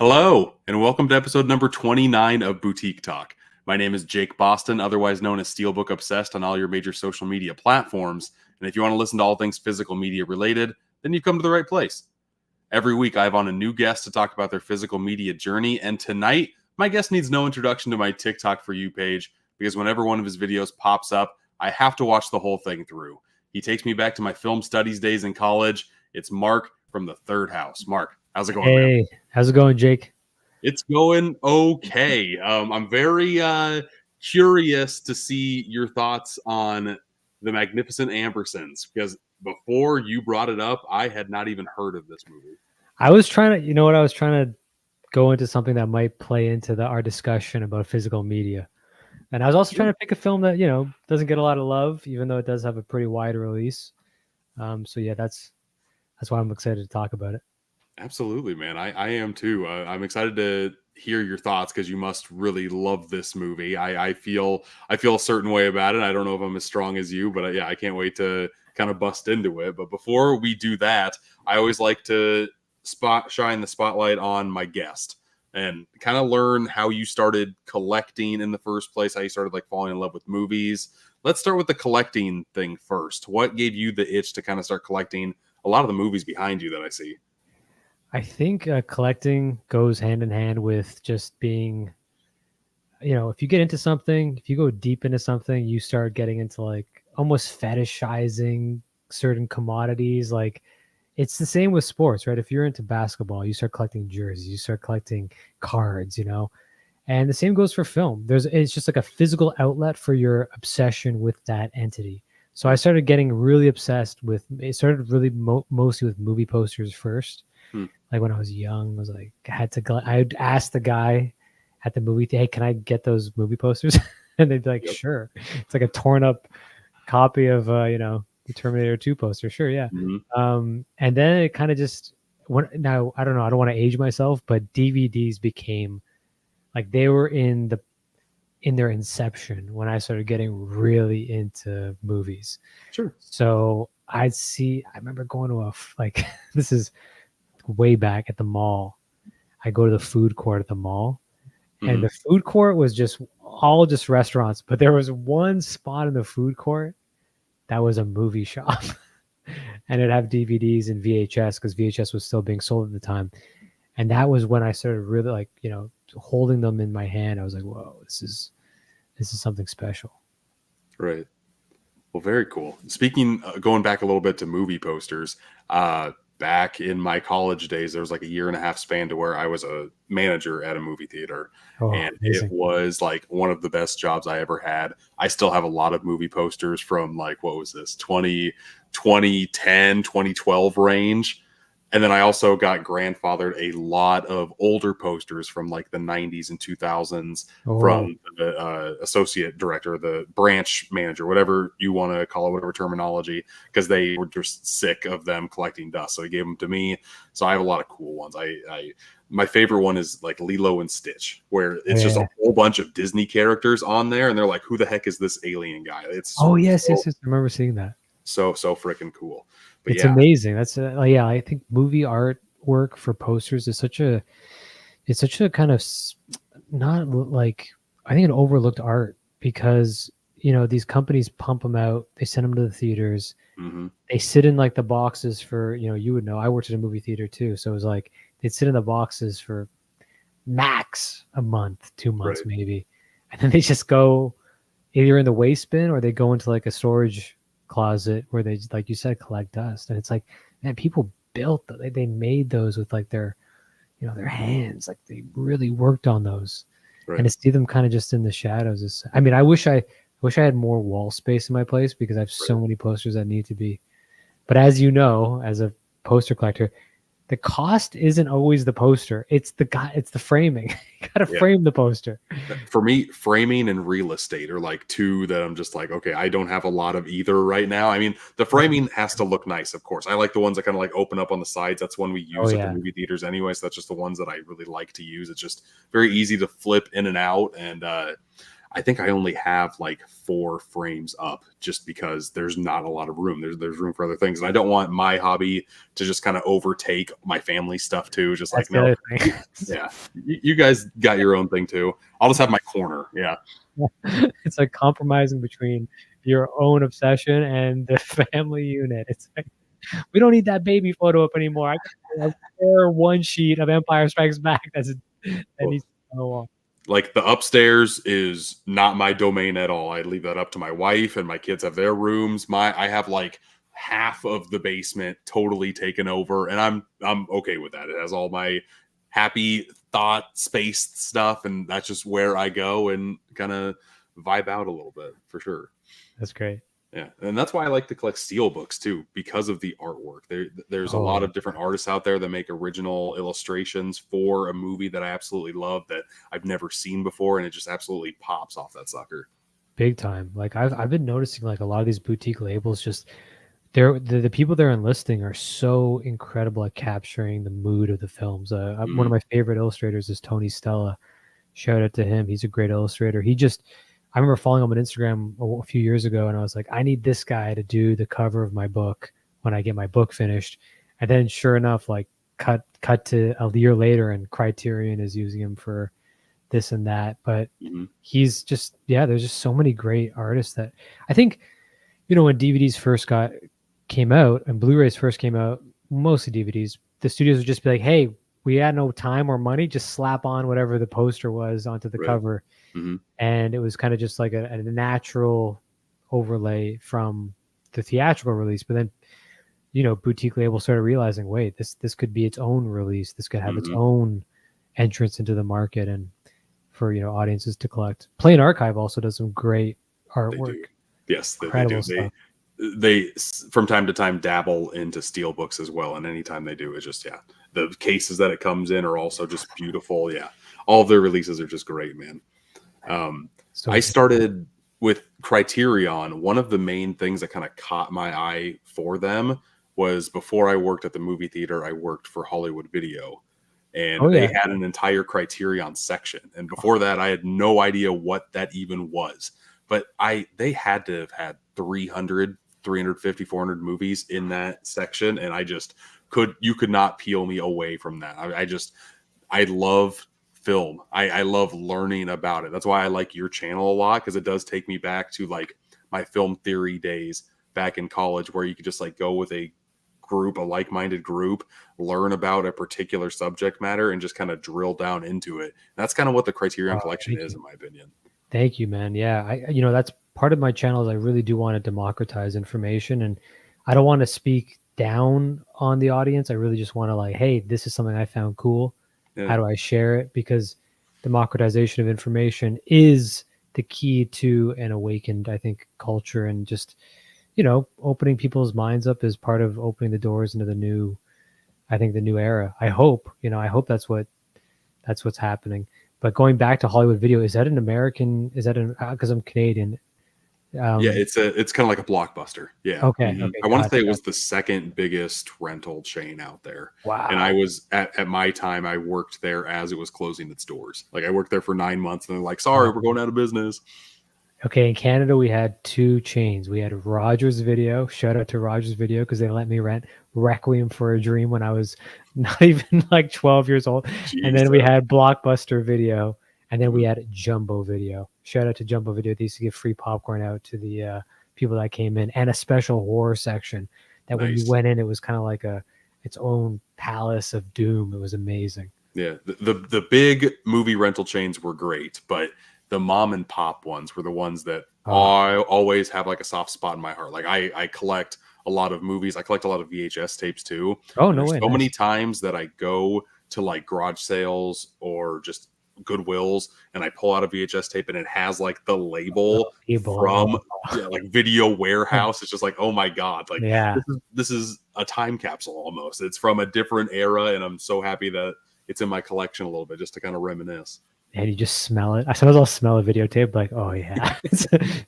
Hello, and welcome to episode number 29 of Boutique Talk. My name is Jake Boston, otherwise known as Steelbook Obsessed on all your major social media platforms. And if you want to listen to all things physical media related, then you've come to the right place. Every week, I have on a new guest to talk about their physical media journey. And tonight, my guest needs no introduction to my TikTok For You page, because whenever one of his videos pops up, I have to watch the whole thing through. He takes me back to my film studies days in college. It's Mark from TheThirdHouse. Mark, how's it going, man? Hey, how's it going, Jake? It's going okay. I'm very curious to see your thoughts on the Magnificent Ambersons, because before you brought it up, I had not even heard of this movie. I was trying to, I was trying to go into something that might play into our discussion about physical media. And I was also trying to pick a film that, doesn't get a lot of love, even though it does have a pretty wide release. So yeah, that's why I'm excited to talk about it. Absolutely, man. I am too. I'm excited to hear your thoughts because you must really love this movie. I feel a certain way about it. I don't know if I'm as strong as you, but yeah, I can't wait to kind of bust into it. But before we do that, I always like to shine the spotlight on my guest and kind of learn how you started collecting in the first place, how you started like falling in love with movies. Let's start with the collecting thing first. What gave you the itch to kind of start collecting a lot of the movies behind you that I see? I think collecting goes hand in hand with just being, if you get into something, if you go deep into something, you start getting into like almost fetishizing certain commodities. Like it's the same with sports, right? If you're into basketball, you start collecting jerseys, you start collecting cards, and the same goes for film. It's just like a physical outlet for your obsession with that entity. So I started getting really obsessed with, it started really mostly with movie posters first. Like when I was young, I was like, I'd ask the guy at the movie, hey, can I get those movie posters? And they'd be like, sure. It's like a torn up copy of, the Terminator 2 poster. Sure. Yeah. Mm-hmm. And then it kind of just now, I don't know, I don't want to age myself, but DVDs became like, they were in their inception when I started getting really into movies. Sure. So I remember going to this is way back at the mall. I go to the food court at the mall, and the food court was just restaurants, but there was one spot in the food court that was a movie shop. And it'd have DVDs and VHS, because VHS was still being sold at the time. And that was when I started really holding them in my hand. I was like, whoa, this is something special. Right. Well, very cool. Speaking, going back a little bit to movie posters, back in my college days, there was like a year and a half span to where I was a manager at a movie theater. And Amazing. It was like one of the best jobs I ever had. I still have a lot of movie posters from like, what was this, 2010, 2012 range. And then I also got grandfathered a lot of older posters from like the 90s and 2000s from the associate director, the branch manager, whatever you want to call it, whatever terminology, because they were just sick of them collecting dust. So he gave them to me. So I have a lot of cool ones. My favorite one is like Lilo and Stitch, where it's just a whole bunch of Disney characters on there. And they're like, who the heck is this alien guy? It's yes. I remember seeing that. So freaking cool. But it's amazing. That's I think movie artwork for posters is such a kind of not like, I think an overlooked art, because these companies pump them out, they send them to the theaters, they sit in like the boxes for, you would know, I worked at a movie theater too, so it was like they'd sit in the boxes for max a month, 2 months maybe, and then they just go either in the waste bin or they go into like a storage closet where they, like you said, collect dust. And it's like, man, people built they made those with like their their hands, like they really worked on those. And to see them kind of just in the shadows is, I mean, I wish I had more wall space in my place, because I have so many posters that need to be, but as you know, as a poster collector, the cost isn't always the poster. It's the framing. You got to frame the poster. For me, framing and real estate are like two that I'm just like, okay, I don't have a lot of either right now. I mean, the framing has to look nice, of course. I like the ones that kind of like open up on the sides. That's one we use at the movie theaters anyway. So that's just the ones that I really like to use. It's just very easy to flip in and out. And I think I only have like 4 frames up just because there's not a lot of room. There's room for other things. And I don't want my hobby to just kind of overtake my family stuff too. Just That's like, the no, other thing. yeah, you guys got your own thing too. I'll just have my corner. Yeah. It's like compromising between your own obsession and the family unit. It's like, we don't need that baby photo up anymore. I got a rare one sheet of Empire Strikes Back that needs to be on the wall. Like the upstairs is not my domain at all. I leave that up to my wife, and my kids have their rooms. I have like half of the basement totally taken over, and I'm okay with that. It has all my happy thought spaced stuff, and that's just where I go and kind of vibe out a little bit for sure. That's great. Yeah, and that's why I like to collect steel books too, because of the artwork. There's a lot of different artists out there that make original illustrations for a movie that I absolutely love that I've never seen before, and it just absolutely pops off that sucker. Big time. Like I've been noticing like a lot of these boutique labels just the people they're enlisting are so incredible at capturing the mood of the films. One of my favorite illustrators is Tony Stella. Shout out to him. He's a great illustrator. I remember following him on Instagram a few years ago, and I was like, I need this guy to do the cover of my book when I get my book finished. And then sure enough, like cut to a year later, and Criterion is using him for this and that. But he's just, there's just so many great artists that I think, when DVDs first came out and Blu-rays first came out, mostly DVDs, the studios would just be like, hey, we had no time or money, just slap on whatever the poster was onto the cover. And it was kind of just like a natural overlay from the theatrical release. But then, boutique labels started realizing, wait, this could be its own release. This could have its own entrance into the market and for, audiences to collect. Play and Archive also does some great artwork. Yes, they do. They from time to time dabble into steelbooks as well, and anytime they do, it's just the cases that it comes in are also just beautiful. Yeah, all of their releases are just great, man. I started with Criterion. One of the main things that kind of caught my eye for them was before I worked at the movie theater, I worked for Hollywood Video, and they had an entire Criterion section. And before that, I had no idea what that even was. But they had to have had 300, 350, 400 movies in that section. And you could not peel me away from that. I love film. I love learning about it. That's why I like your channel a lot, because it does take me back to like my film theory days back in college, where you could just like go with a like-minded group, learn about a particular subject matter, and just kind of drill down into it. And that's kind of what the Criterion collection is, in my opinion. Thank you, man. Yeah, that's part of my channel is I really do want to democratize information, and I don't want to speak down on the audience. I really just want to like, hey, this is something I found cool. Yeah. How do I share it? Because democratization of information is the key to an awakened, I think, culture, and just, opening people's minds up is part of opening the doors into the new era. I hope that's what's happening. But going back to Hollywood Video, is that an American? Is that because I'm Canadian? It's kind of like a Blockbuster. Yeah. Okay. I want to say it was the second biggest rental chain out there. Wow. And I was at my time, I worked there as it was closing its doors. Like I worked there for 9 months, and they're like, "Sorry, we're going out of business." Okay, in Canada, we had 2 chains. We had Rogers Video. Shout out to Rogers Video, because they let me rent Requiem for a Dream when I was not even like 12 years old. Jeez, and then we had Blockbuster Video, and then we had Jumbo Video. Shout out to Jumbo Video. They used to give free popcorn out to the people that came in, and a special horror section that when you went in, it was kind of like its own palace of doom. It was amazing. Yeah, the big movie rental chains were great, but the mom and pop ones were the ones that I always have like a soft spot in my heart. Like I collect a lot of movies. I collect a lot of VHS tapes too. Oh, no way. So many times that I go to like garage sales or just Goodwills, and I pull out a VHS tape, and it has like the label from like Video Warehouse. It's just like, oh my God. Like this is a time capsule almost. It's from a different era, and I'm so happy that it's in my collection a little bit just to kind of reminisce. And you just smell it. Sometimes I'll smell a videotape, like, oh yeah, it's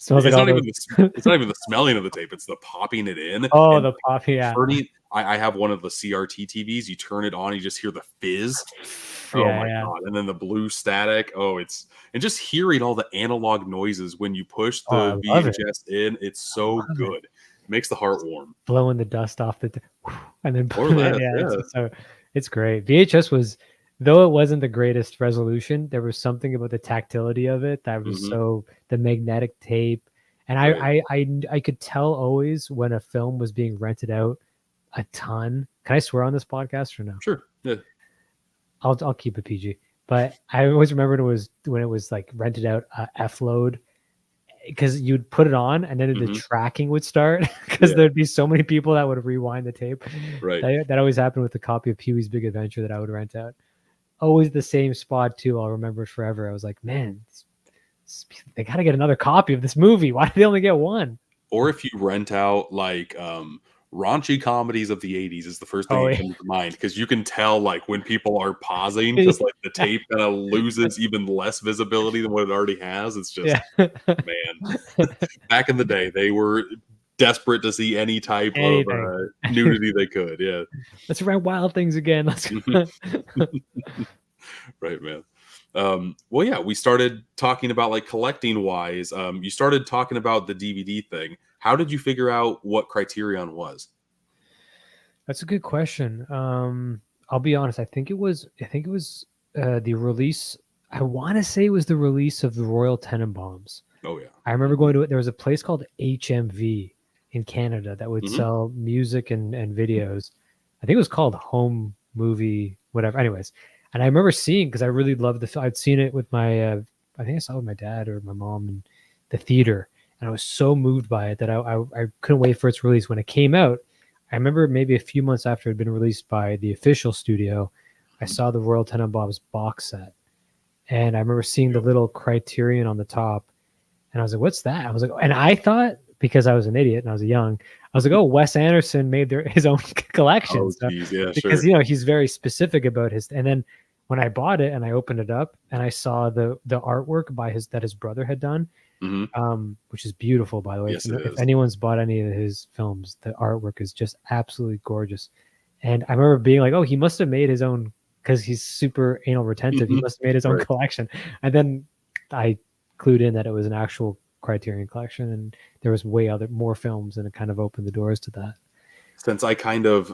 not even the smelling of the tape; it's the popping it in. Oh, the popping! Yeah. I have one of the CRT TVs. You turn it on, you just hear the fizz. Oh Yeah, my yeah. god! And then the blue static. Oh, and just hearing all the analog noises when you push Oh, I the love it. VHS in, it's I so love it. good. It makes the heart warm. Blowing the dust off and then Or putting it. less, Yeah, yeah. it's great. VHS was, though it wasn't the greatest resolution, there was something about the tactility of it that was Hmm. so the magnetic tape, and Right. I could tell always when a film was being rented out a ton. Can I swear on this podcast or no? Sure. Yeah. I'll keep it PG. But I always remember when it was like rented out F load, because you'd put it on and then the Hmm. tracking would start because Yeah. there'd be so many people that would rewind the tape. Right. That always happened with the copy of Pee-wee's Big Adventure that I would rent out. Always the same spot too. I'll remember it forever. I was like, man, they got to get another copy of this movie. Why do they only get one? Or if you rent out like raunchy comedies of the 80s is the first thing Oh, that yeah. comes to mind, because you can tell like when people are pausing because like the tape kind of loses even less visibility than what it already has. It's just, Yeah. man, back in the day they were desperate to see any type of Anything. nudity they could. Yeah. Let's rent Wild Things again. Let's Right, man. Well, yeah, we started talking about like collecting wise. You started talking about the DVD thing. How did you figure out what Criterion was? That's a good question. I'll be honest. I think it was the release. I want to say it was the release of the Royal Tenenbaums. Oh yeah. I remember going to it. There was a place called HMV in Canada that would Hmm. sell music and videos. I think it was called Home Movie, whatever. Anyways, and I remember seeing, because I really loved the film. I'd seen it with my, I think I saw it with my dad or my mom in the theater, and I was so moved by it that I couldn't wait for its release. When it came out, I remember maybe a few months after it had been released by the official studio, I saw the Royal Tenenbaums box set, and I remember seeing the Yep. little Criterion on the top. And I was like, what's that? I was like, and I thought, because I was an idiot and I was young, I was like, oh, Wes Anderson made his own collection. Oh So, geez, yeah, because, sure. he's very specific about his, and then when I bought it and I opened it up and I saw the artwork that his brother had done, Hmm. which is beautiful, by the way. Yes, it If is. anyone's bought any of his films, the artwork is just absolutely gorgeous. And I remember being like, oh, he must have made his own, because he's super anal retentive. He Mhm. must have made his own Right. collection. And then I clued in that it was an actual Criterion collection, and there was more films, and it kind of opened the doors to that. Since I kind of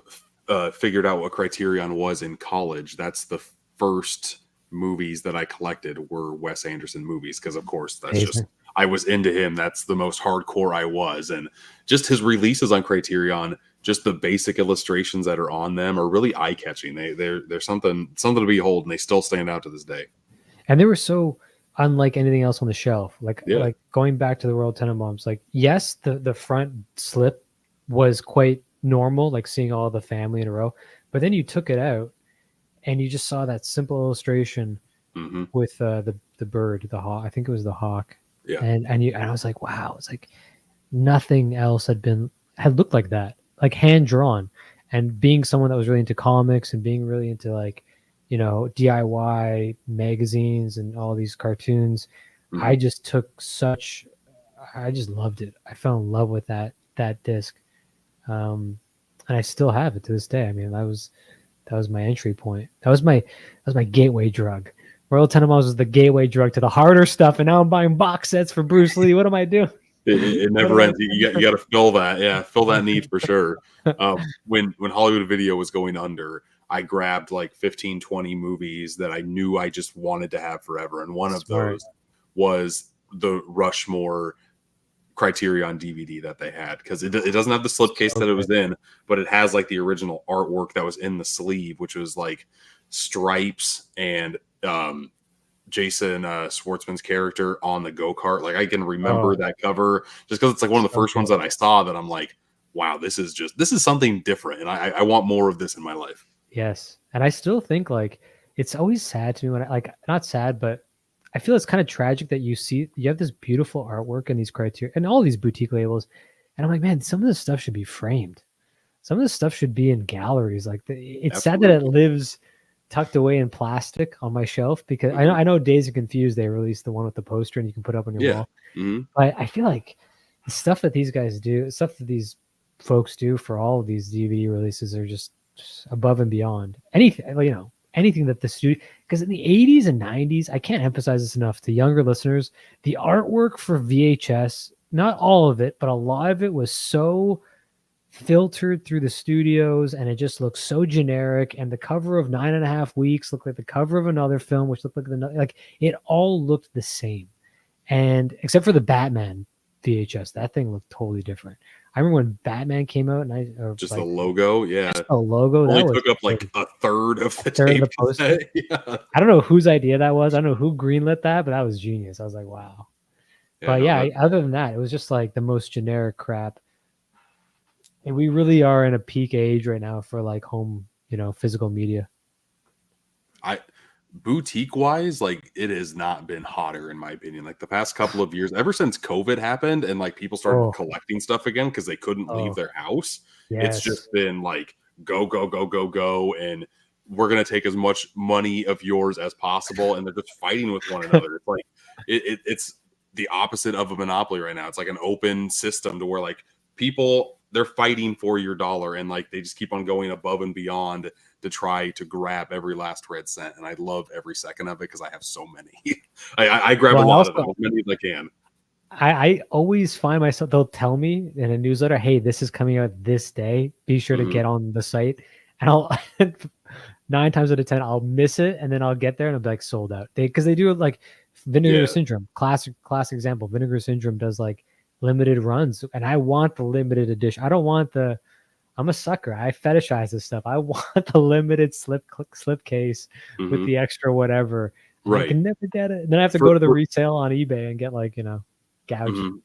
figured out what Criterion was in college, that's the first movies that I collected were Wes Anderson movies, because of course that's just, Amazing. I was into him. That's the most hardcore I was, and just his releases on Criterion, just the basic illustrations that are on them are really eye catching. They're something to behold, and they still stand out to this day. And they were so unlike anything else on the shelf. Yeah. Like going back to the Royal Tenenbaums, like, yes, the front slip was quite normal, like seeing all the family in a row, but then you took it out and you just saw that simple illustration Hmm. with the bird, the hawk. I think it was the hawk. Yeah. And I was like, wow, it's like nothing else had looked like that, like hand drawn. And being someone that was really into comics and being really into like, DIY magazines and all these cartoons, Hmm. I just I just loved it. I fell in love with that disc, and I still have it to this day. I mean, that was my entry point. That was my gateway drug. Royal Tenenbaums was the gateway drug to the harder stuff, and now I'm buying box sets for Bruce Lee. What am I doing? It What never am I ends. You got to fill that. Yeah, fill that need for sure. When Hollywood Video was going under, I grabbed like 15, 20 movies that I knew I just wanted to have forever. And one of Smart. those was the Rushmore Criterion DVD that they had, because it doesn't have the slipcase So that it good. was in, but it has like the original artwork that was in the sleeve, which was like stripes and Jason Schwartzman's character on the go-kart. Like I can remember Oh, that cover just because it's like one of the so first good. ones that I saw that I'm like, wow, this is something different, and I want more of this in my life. Yes. And I still think like it's always sad to me when I like, not sad, but I feel it's kind of tragic that you have this beautiful artwork and these criteria and all these boutique labels. And I'm like, man, some of this stuff should be framed. Some of this stuff should be in galleries. Like it's sad that it Absolutely. lives tucked away in plastic on my shelf, because Hmm. I know Days of Confused, they released the one with the poster and you can put up on your Yeah. wall. Hmm. But I feel like the stuff that these guys do, stuff that these folks do for all of these DVD releases are just above and beyond anything. anything that the studio, because in the 80s and 90s, I can't emphasize this enough to younger listeners, the artwork for VHS, not all of it, but a lot of it was so filtered through the studios and it just looked so generic. And the cover of 9.5 Weeks looked like the cover of another film, which looked like it all looked the same. And except for the Batman VHS, that thing looked totally different. I remember when Batman came out, and just the logo, yeah, the logo only that took up like a third of the third tape. of the poster. Yeah. I don't know whose idea that was. I don't know who greenlit that, but that was genius. I was like, wow. Yeah, but yeah, other than that, it was just like the most generic crap. And we really are in a peak age right now for like home, physical media. Boutique wise, like it has not been hotter in my opinion. Like the past couple of years, ever since COVID happened and like people started collecting stuff again because they couldn't leave their house. Yes. It's just been like go, and we're gonna take as much money of yours as possible, and they're just fighting with one another. It's like it's the opposite of a monopoly right now. It's like an open system to where like people, they're fighting for your dollar, and like they just keep on going above and beyond to try to grab every last red cent. And I love every second of it because I have so many. I grab a lot of them, as many as I can. I always find myself, they'll tell me in a newsletter, hey, this is coming out this day. Be sure to get on the site. And I'll 9 times out of 10, I'll miss it. And then I'll get there and I'll be like sold out. Because they do it like Vinegar Syndrome. Classic example. Vinegar Syndrome does like limited runs. And I want the limited edition. I don't want I'm a sucker. I fetishize this stuff. I want the limited slip case with the extra whatever. Right. I can never get it. And then I have to go to the resale on eBay and get like, gouged.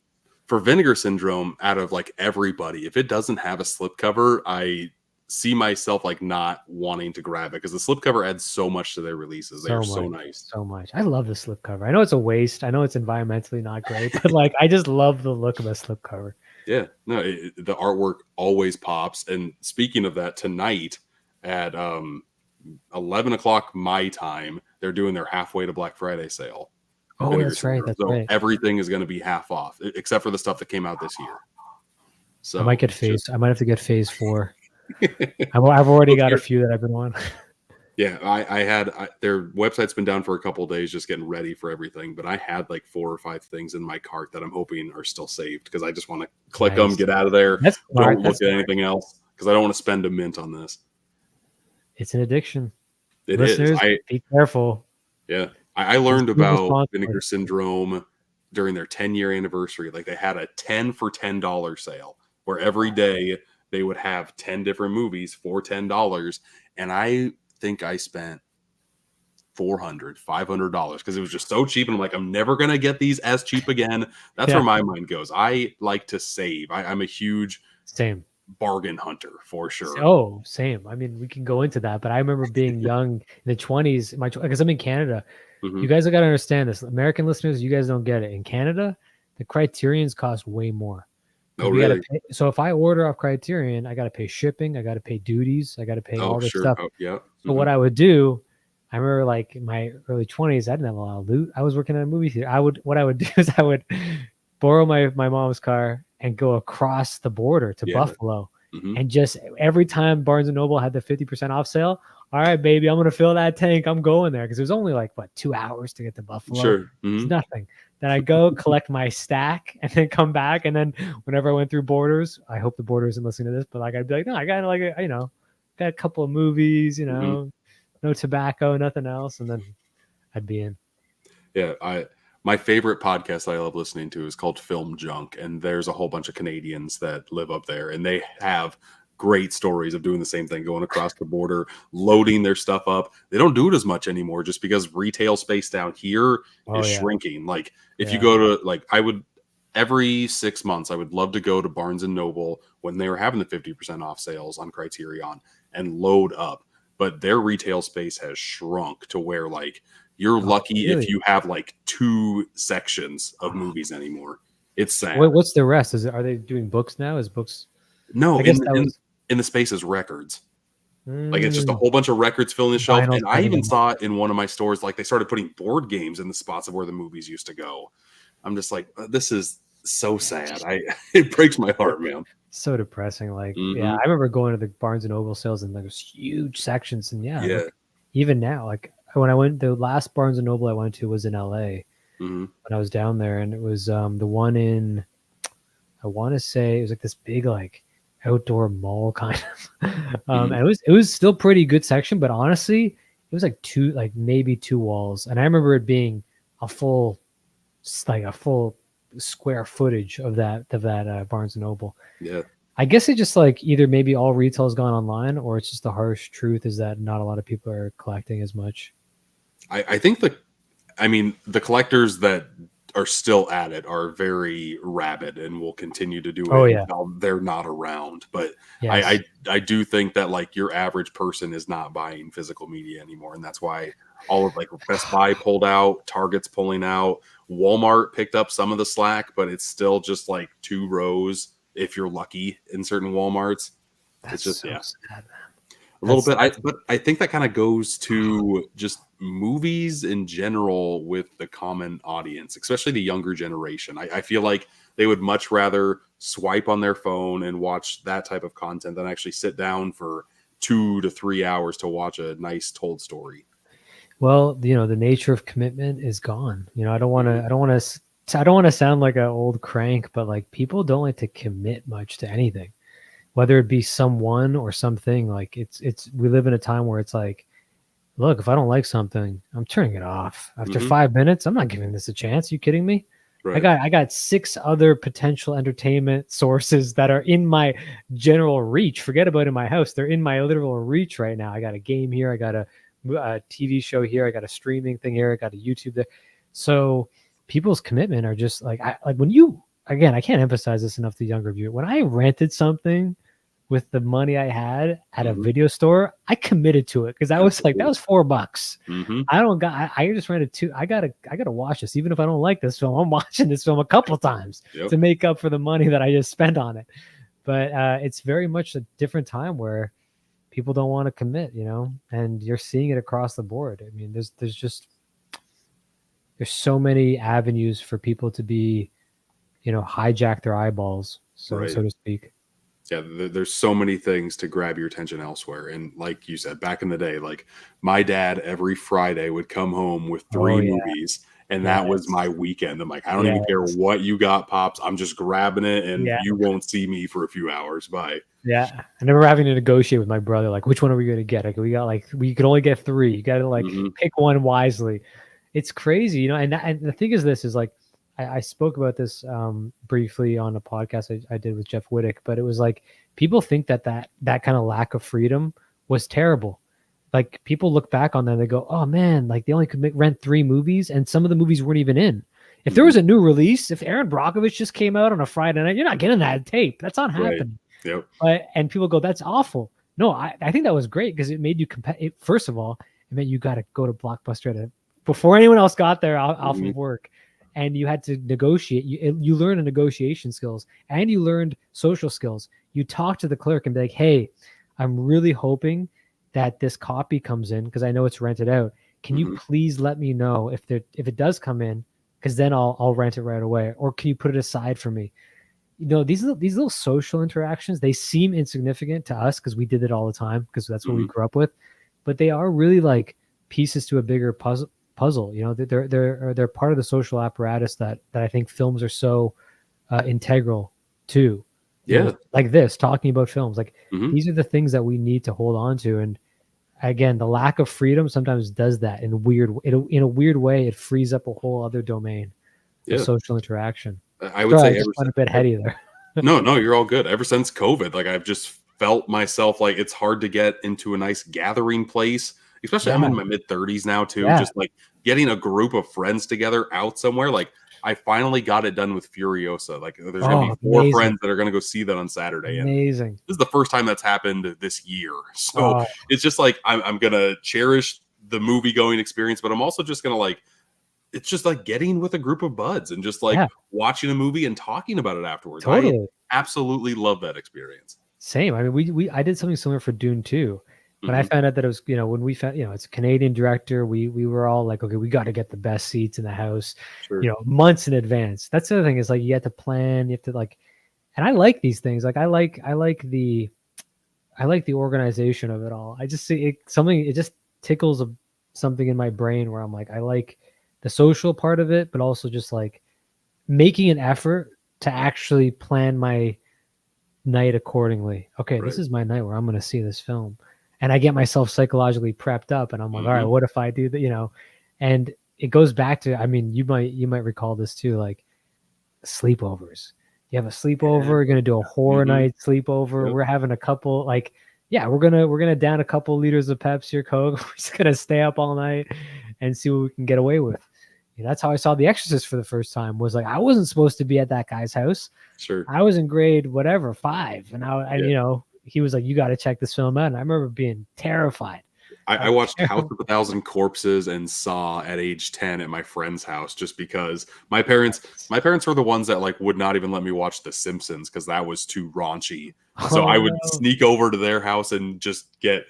For Vinegar Syndrome, out of like everybody, if it doesn't have a slipcover, I see myself like not wanting to grab it because the slipcover adds so much to their releases. They are so nice. So much. I love the slipcover. I know it's a waste. I know it's environmentally not great, but like I just love the look of a slipcover. Yeah, no, the artwork always pops. And speaking of that, tonight at 11 o'clock my time, they're doing their halfway to Black Friday sale. Oh, that's right. So everything is going to be half off, except for the stuff that came out this year. So I might get I might have to get phase 4. I've already got a few that I've been on. Yeah, I had their website's been down for a couple of days just getting ready for everything, but I had like 4 or 5 things in my cart that I'm hoping are still saved because I just want to click them, get out of there. Don't look at anything else because I don't want to spend a mint on this. It's an addiction. Listeners, be careful. Yeah, I learned about Vinegar Syndrome during their 10-year anniversary. Like they had a 10 for $10 sale where every day they would have 10 different movies for $10, and I think I spent $400-$500 because it was just so cheap, and I'm like, I'm never gonna get these as cheap again. That's where my mind goes. I like to save. I'm a huge bargain hunter for sure. Oh, same. I mean, we can go into that, but I remember being young in the 20s, because I'm in Canada. You guys have got to understand this. American listeners, you guys don't get it. In Canada, the Criterions cost way more. Oh, really? So if I order off Criterion, I got to pay shipping. I got to pay duties. I got to pay all this stuff. Oh, yeah. So what I would do, I remember like in my early 20s, I didn't have a lot of loot. I was working at a movie theater. What I would do is I would borrow my mom's car and go across the border to Buffalo. And just every time Barnes & Noble had the 50% off sale, all right, baby, I'm going to fill that tank. I'm going there. Because it was only like, 2 hours to get to Buffalo? Sure. It's nothing. Then I go collect my stack and then come back. And then whenever I went through Borders, I hope the Border isn't listening to this, but like I'd be like, no, I got like, got a couple of movies, no tobacco, nothing else. And then I'd be in. Yeah, my favorite podcast I love listening to is called Film Junk, and there's a whole bunch of Canadians that live up there, and they have great stories of doing the same thing, going across the border, loading their stuff up. They don't do it as much anymore just because retail space down here is shrinking. Like if you go to every 6 months, I would love to go to Barnes & Noble when they were having the 50% off sales on Criterion and load up. But their retail space has shrunk to where like you're lucky if you have like 2 sections of movies anymore. It's sad. What's the rest? Are they doing books now? Is books? No, in the space is records. Like it's just a whole bunch of records filling the shelf. And I even saw it in one of my stores. Like they started putting board games in the spots of where the movies used to go. I'm just like, this is so sad. It breaks my heart, man. So depressing. Like, I remember going to the Barnes & Noble sales and there was huge sections, and even now, like when I went, the last Barnes and Noble I went to was in LA Mm-hmm. when I was down there, and it was the one in, I want to say it was like this big like outdoor mall kind of. Mm-hmm. And it was still pretty good section, but honestly, it was like maybe two walls, and I remember it being a full square footage of that Barnes and Noble. Yeah. I guess it just like either maybe all retail has gone online, or it's just the harsh truth is that not a lot of people are collecting as much. I think the collectors that are still at it are very rabid and will continue to do it Oh yeah, until they're not around. But yes. I do think that like your average person is not buying physical media anymore, and that's why all of like Best Buy pulled out, Target's pulling out, Walmart picked up some of the slack, but it's still just like 2 rows if you're lucky in certain Walmarts. That's It's just so sad. a little bit. But I think that kind of goes to just movies in general with the common audience, especially the younger generation. I feel like they would much rather swipe on their phone and watch that type of content than actually sit down for 2 to 3 hours to watch a nice told story. Well, the nature of commitment is gone. I don't want to. Mhm. I don't want to sound like an old crank, but like people don't like to commit much to anything, whether it be someone or something. Like it's we live in a time where it's like, look, if I don't like something, I'm turning it off after Mhm. 5 minutes. I'm not giving this a chance. You kidding me? Right. I got 6 other potential entertainment sources that are in my general reach. Forget about in my house. They're in my literal reach right now. I got a game here. I got a TV show here. I got a streaming thing here. I got a YouTube there. So people's commitment are just like, like when you, again, I can't emphasize this enough to younger viewers. When I rented something with the money I had at a Mhm. video store, I committed to it because I was like, that Absolutely. was $4. Mhm. I just rented two. I gotta watch this. Even if I don't like this film, I'm watching this film a couple times Yep. to make up for the money that I just spent on it. But it's very much a different time where people don't want to commit, and you're seeing it across the board. I mean, there's so many avenues for people to be, hijack their eyeballs, so Right. to speak. Yeah, there's so many things to grab your attention elsewhere. And like you said, back in the day, like my dad every Friday would come home with Oh 3 movies, and that was yes, my weekend. I'm like, I don't even care yes, what you got, Pops. I'm just grabbing it, and yeah. you won't see me for a few hours. Bye. Yeah, I remember having to negotiate with my brother, like, which one are we going to get? Like, we could only get three. You got to like Hmm. pick one wisely. It's crazy, and the thing is like, I spoke about this briefly on a podcast I did with Jeff Wittick, but it was like people think that kind of lack of freedom was terrible. Like people look back on that and they go, oh man, like they only could rent 3 movies, and some of the movies weren't even in. If there Hmm. was a new release, if Aaron Brockovich just came out on a Friday night, you're not getting that tape. That's not Right. happening. Yep. And people go, that's awful. No, I think that was great because it made you first of all, it meant you got to go to Blockbuster before anyone else got there off Hmm. of work, and you had to negotiate. You learned negotiation skills and you learned social skills. You talk to the clerk and be like, hey, I'm really hoping that this copy comes in because I know it's rented out. Can you Hmm. please let me know if it does come in? Because then I'll rent it right away. Or can you put it aside for me? These little social interactions, they seem insignificant to us because we did it all the time because that's what we Hmm. grew up with, but they are really like pieces to a bigger puzzle. They're part of the social apparatus that I think films are so integral to. Yeah. Like this, talking about films, like Hmm. these are the things that we need to hold on to. And again, the lack of freedom sometimes does that in a weird way. It frees up a whole other domain of Yeah. social interaction. I would Sorry, I say just went a bit heady there. no, no, you're all good. Ever since COVID, like I've just felt myself like it's hard to get into a nice gathering place, especially I'm Yeah, in my mid 30s now too. yeah. Just like getting a group of friends together out somewhere. Like I finally got it done with Furiosa. Like there's gonna be Oh, 4 friends amazing. that are gonna go see that on Saturday, and Amazing. this is the first time that's happened this year. So Oh, it's just like I'm gonna cherish the movie going experience, but I'm also just gonna like it's just like getting with a group of buds and just like yeah, watching a movie and talking about it afterwards. I totally. absolutely love that experience. Same. I mean, I did something similar for Dune too. When I Mhm. found out that it was, when we found, it's a Canadian director, we were all like, okay, we got to get the best seats in the house, Sure. months in advance. That's the other thing is like you have to plan, you have to like, and I like these things. Like I like the organization of it all. I just see it something. It just tickles something in my brain where I'm like, I like the social part of it, but also just like making an effort to actually plan my night accordingly. Okay, this Right. is my night where I'm going to see this film, and I get myself psychologically prepped up, and I'm like, all right, what if I do that? You know, and it goes back to, I mean, you might recall this too, like sleepovers. You have a sleepover, you're gonna do a horror night sleepover. Yep. We're having a couple, like, yeah, we're gonna down a couple liters of Pepsi or Coke. We're just gonna stay up all night and see what we can get away with. That's how I saw The Exorcist for the first time. Was like, I wasn't supposed to be at that guy's house. Sure. I was in grade whatever 5, and he was like, you got to check this film out. And I remember being terrified. I watched House of a Thousand Corpses and Saw at age 10 at my friend's house just because my parents were the ones that like would not even let me watch The Simpsons because that was too raunchy. So I would sneak over to their house and just get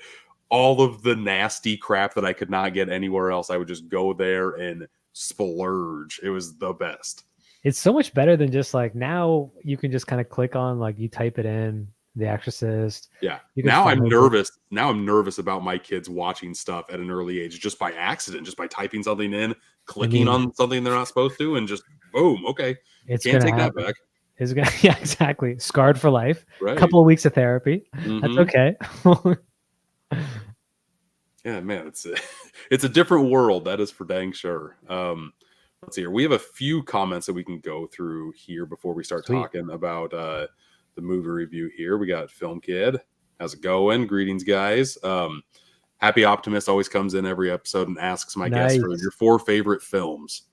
all of the nasty crap that I could not get anywhere else. I would just go there and splurge. It was the best. It's so much better than just like, now you can just kind of click on, like, you type it in, The Exorcist. Yeah. Now I'm nervous. Now I'm nervous about my kids watching stuff at an early age, just by accident, just by typing something in, clicking on something they're not supposed to, and just boom. Okay. It's Can't take happen. that back. It's gonna, yeah, exactly. Scarred for life. Right. A couple of weeks of therapy. That's okay. Yeah, man, it's a different world. That is for dang sure. Let's see here. We have a few comments that we can go through here before we start talking about the movie review here. We got Film Kid. How's it going? Greetings, guys. Happy Optimist always comes in every episode and asks my guests for your 4 favorite films.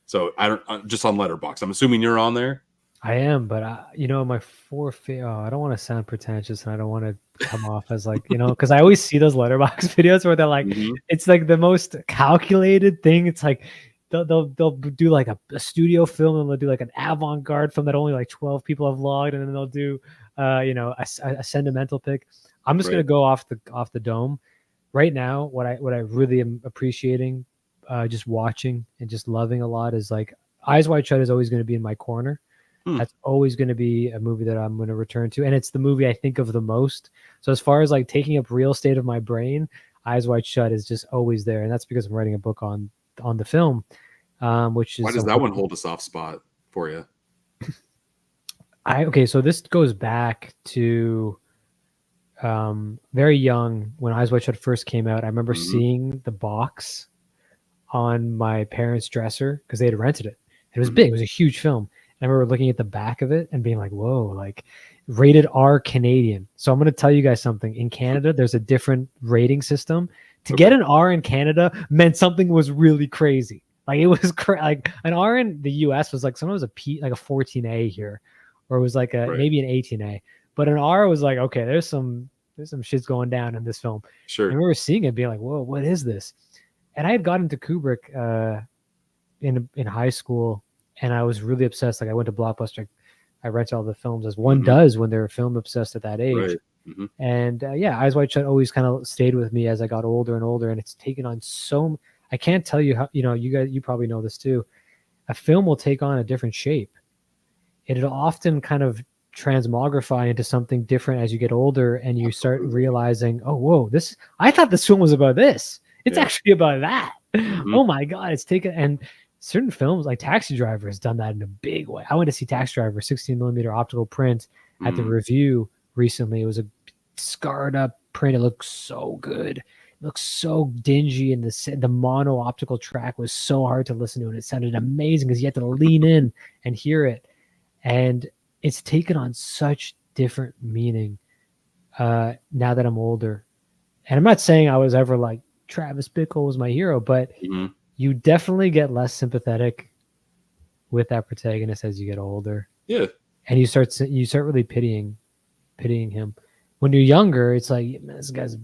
So I don't, just on Letterboxd. I'm assuming you're on there. I am, but my 4 I don't want to sound pretentious, and I don't want to come off as like, because I always see those Letterboxd videos where they're like, it's like the most calculated thing. It's like they'll do like a studio film, and they'll do like an avant-garde film that only like 12 people have logged, and then they'll do a sentimental pick. I'm just gonna go off the dome right now. What I really am appreciating, just watching and just loving a lot, is like Eyes Wide Shut is always going to be in my corner. That's always going to be a movie that I'm going to return to, and it's the movie I think of the most. So as far as like taking up real estate of my brain, Eyes Wide Shut is just always there, and that's because I'm writing a book on the film, which is, why does that one hold a soft spot for you? So this goes back to very young, when Eyes Wide Shut first came out. I remember seeing the box on my parents' dresser because they had rented it. It was big. It was a huge film. I remember looking at the back of it and being like, whoa, like rated R Canadian. So I'm going to tell you guys something. In Canada, there's a different rating system. To get an R in Canada meant something was really crazy. Like it was like an R in the US was like, sometimes like a 14A here, or it was like maybe an 18A. But an R was like, okay, there's some shit's going down in this film. Sure. I remember seeing it, being like, whoa, what is this? And I had gotten to Kubrick in high school, and I was really obsessed. Like I went to Blockbuster, I rented all the films, as one does when they're film obsessed at that age. Right. And Eyes Wide Shut always kind of stayed with me as I got older and older, and it's taken on so. I can't tell you how. You probably know this too. A film will take on a different shape. It'll often kind of transmogrify into something different as you get older, and you start realizing, oh, whoa, I thought this film was about this. It's actually about that. Oh my God, it's taken. And certain films like Taxi Driver has done that in a big way. I went to see Taxi Driver 16mm optical print at the review recently. It was a scarred up print. It looked so good. It looked so dingy, and the mono optical track was so hard to listen to, and it sounded amazing because you had to lean in and hear it. And it's taken on such different meaning now that I'm older. And I'm not saying I was ever like Travis Bickle was my hero, but you definitely get less sympathetic with that protagonist as you get older. Yeah. And you start really pitying him. When you're younger, it's like, man, this guy's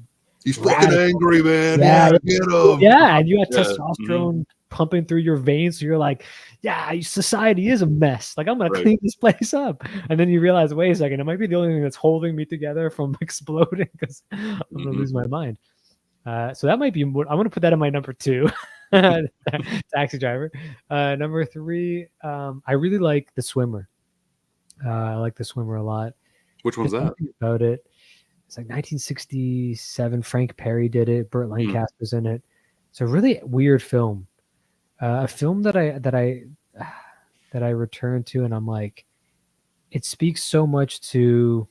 fucking angry, man. Yeah, get him. Yeah, and you have testosterone pumping through your veins, so you're like, yeah, society is a mess. Like, I'm gonna clean this place up. And then you realize, wait a second, it might be the only thing that's holding me together from exploding, because I'm gonna lose my mind. So that might be. I'm gonna put that in my number 2, Taxi Driver. Number 3, I really like The Swimmer. I like The Swimmer a lot. Which one's that? About it. It's like 1967. Frank Perry did it. Burt Mm. Lancaster's in it. It's a really weird film. A film that I return to, and I'm like, it speaks so much to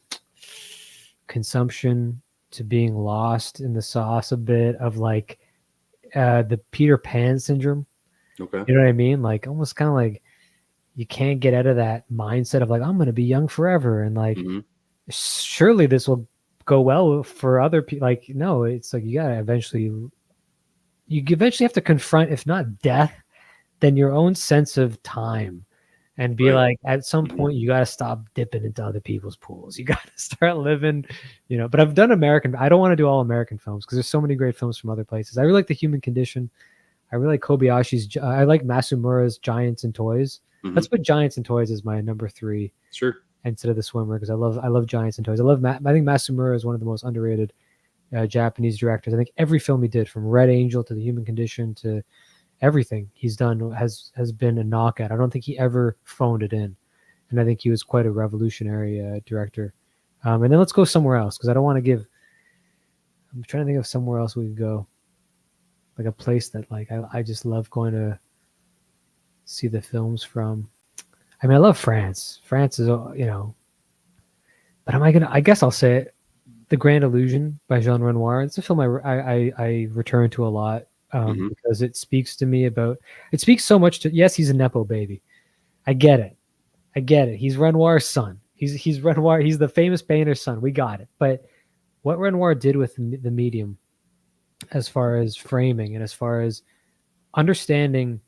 consumption, to being lost in the sauce a bit of like the Peter Pan syndrome. Okay. You know what I mean? Like almost kind of like you can't get out of that mindset of like, I'm going to be young forever. And like, Mm-hmm. surely this will go well for other people. Like, no, it's like, you eventually have to confront, if not death, then your own sense of time and be Right. like, at some Mhm. point, you got to stop dipping into other people's pools. You got to start living, but I've done I don't want to do all American films because there's so many great films from other places. I really like The Human Condition. I really like Kobayashi's. I like Masumura's Giants and Toys. Mhm. Let's put Giants and Toys as my number 3 Sure. instead of The Swimmer because I love Giants and Toys. I think Masumura is one of the most underrated Japanese directors. I think every film he did, from Red Angel to The Human Condition to everything he's done, has been a knockout. I don't think he ever phoned it in, and I think he was quite a revolutionary director. And then let's go somewhere else because I don't want to give. I'm trying to think of somewhere else we could go, like a place that like I just love going to see the films from. I mean, I love France. France is, but I guess I'll say it. The Grand Illusion by Jean Renoir. It's a film I return to a lot Mhm. because it speaks to me about. It speaks so much to. Yes, he's a nepo baby. I get it. He's Renoir's son. He's Renoir. He's the famous painter's son. We got it. But what Renoir did with the medium, as far as framing and as far as understanding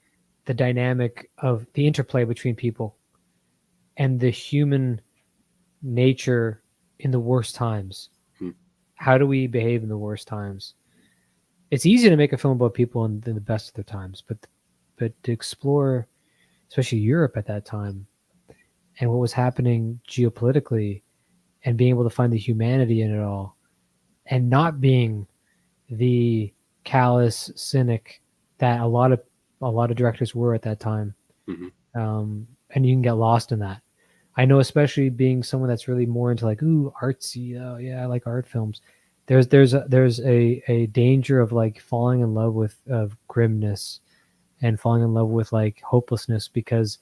the dynamic of the interplay between people and the human nature in the worst times. Hmm. How do we behave in the worst times? It's easy to make a film about people in the best of their times, but to explore, especially Europe at that time, and what was happening geopolitically, and being able to find the humanity in it all, and not being the callous cynic that a lot of directors were at that time. Mhm. And you can get lost in that. I know, especially being someone that's really more into like, ooh, artsy. Oh yeah, I like art films. There's a danger of like falling in love with grimness and falling in love with like hopelessness because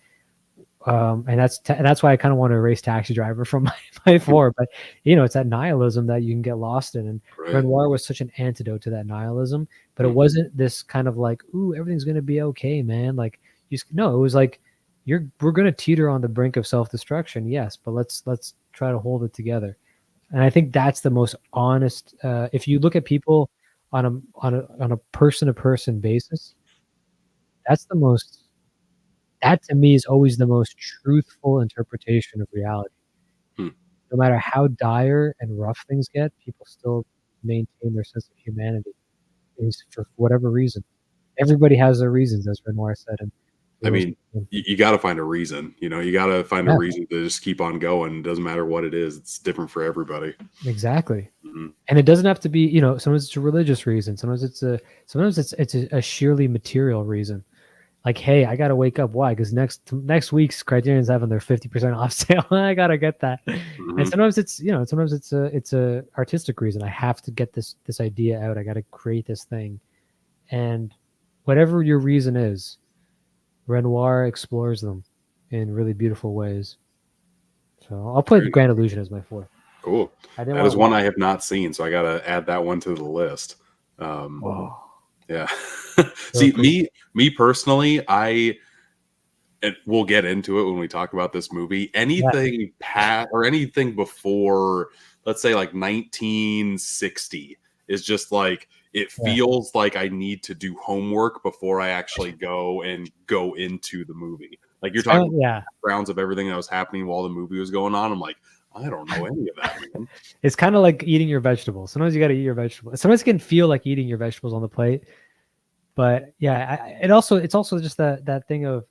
and that's why I kind of want to erase Taxi Driver from my 4. But it's that nihilism that you can get lost in, and Right. Renoir was such an antidote to that nihilism. But it Mhm. wasn't this kind of like, ooh, everything's gonna be okay, man. Like no, it was like we're gonna teeter on the brink of self-destruction, yes, but let's try to hold it together. And I think that's the most honest. If you look at people on a person-to-person basis, that's the most. That to me is always the most truthful interpretation of reality. Hmm. No matter how dire and rough things get, people still maintain their sense of humanity for whatever reason. Everybody has their reasons, as Renoir said. And I mean, you got to find a reason. You got to find a yeah, reason to just keep on going. It doesn't matter what it is. It's different for everybody. exactly. Mhm. And it doesn't have to be, sometimes it's a religious reason. Sometimes it's a sheerly material reason. Like, hey, I gotta wake up. Why? Because next week's Criterion's having their 50% off sale. I gotta get that. Mhm. And sometimes it's a artistic reason. I have to get this idea out. I gotta create this thing. And whatever your reason is, Renoir explores them in really beautiful ways. So I'll put Very Grand Illusion as my 4. cool. I didn't That is want one I have not seen, so I got to add that one to the list. Whoa. Yeah. So See, cool. me personally, and we'll get into it when we talk about this movie. Anything past or anything before, let's say like 1960, is just like it feels like I need to do homework before I actually go into the movie. Like you're talking backgrounds of everything that was happening while the movie was going on. I'm like, I don't know any of that, man. It's kind of like eating your vegetables. Sometimes you got to eat your vegetables. Sometimes it can feel like eating your vegetables on the plate. But yeah, it's also just that thing of,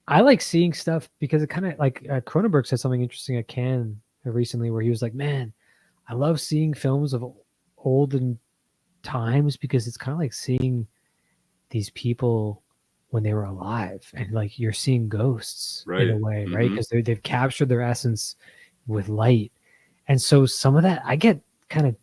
I like seeing stuff because it kind of like Cronenberg said something interesting at Cannes recently where he was like, man, I love seeing films of olden times because it's kind of like seeing these people when they were alive, and like you're seeing ghosts in a way, right? Because they've captured their essence with light. And so some of that I get kind of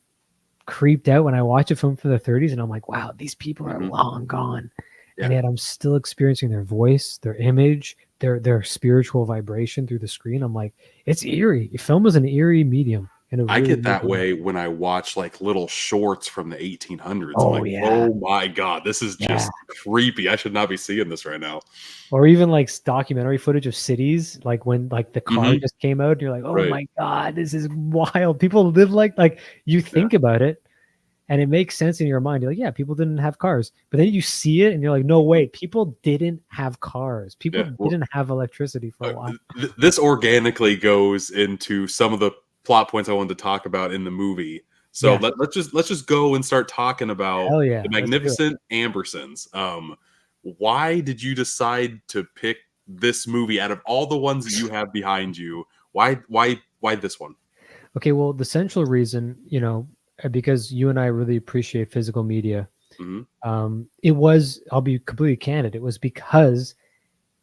creeped out when I watch a film from the 30s, and I'm like, wow, these people are Mhm. long gone, Yeah. and yet I'm still experiencing their voice, their image, their spiritual vibration through the screen. I'm like, it's eerie. Film is an eerie medium, and it I really get weird that way. way when I watch like little shorts from the 1800s. I'm Oh like, yeah, oh my God, this is yeah. just creepy. I should not be seeing this right now. Or even like documentary footage of cities, like when like the car Hmm. just came out, and you're like, oh Right. my god, this is wild. People live like you Yeah. think about it, and it makes sense in your mind. You're like, yeah, people didn't have cars, but then you see it, and you're like, no, wait, people didn't have cars. People Yeah. Well, didn't have electricity for a while. this organically goes into some of the plot points I wanted to talk about in the movie. So Yes, let's just go and start talking about hell yeah, the let's do it. Magnificent Ambersons. Why did you decide to pick this movie out of all the ones that you have behind you? Why this one? Okay, well, the central reason, because you and I really appreciate physical media, Hmm. it was, I'll be completely candid, it was because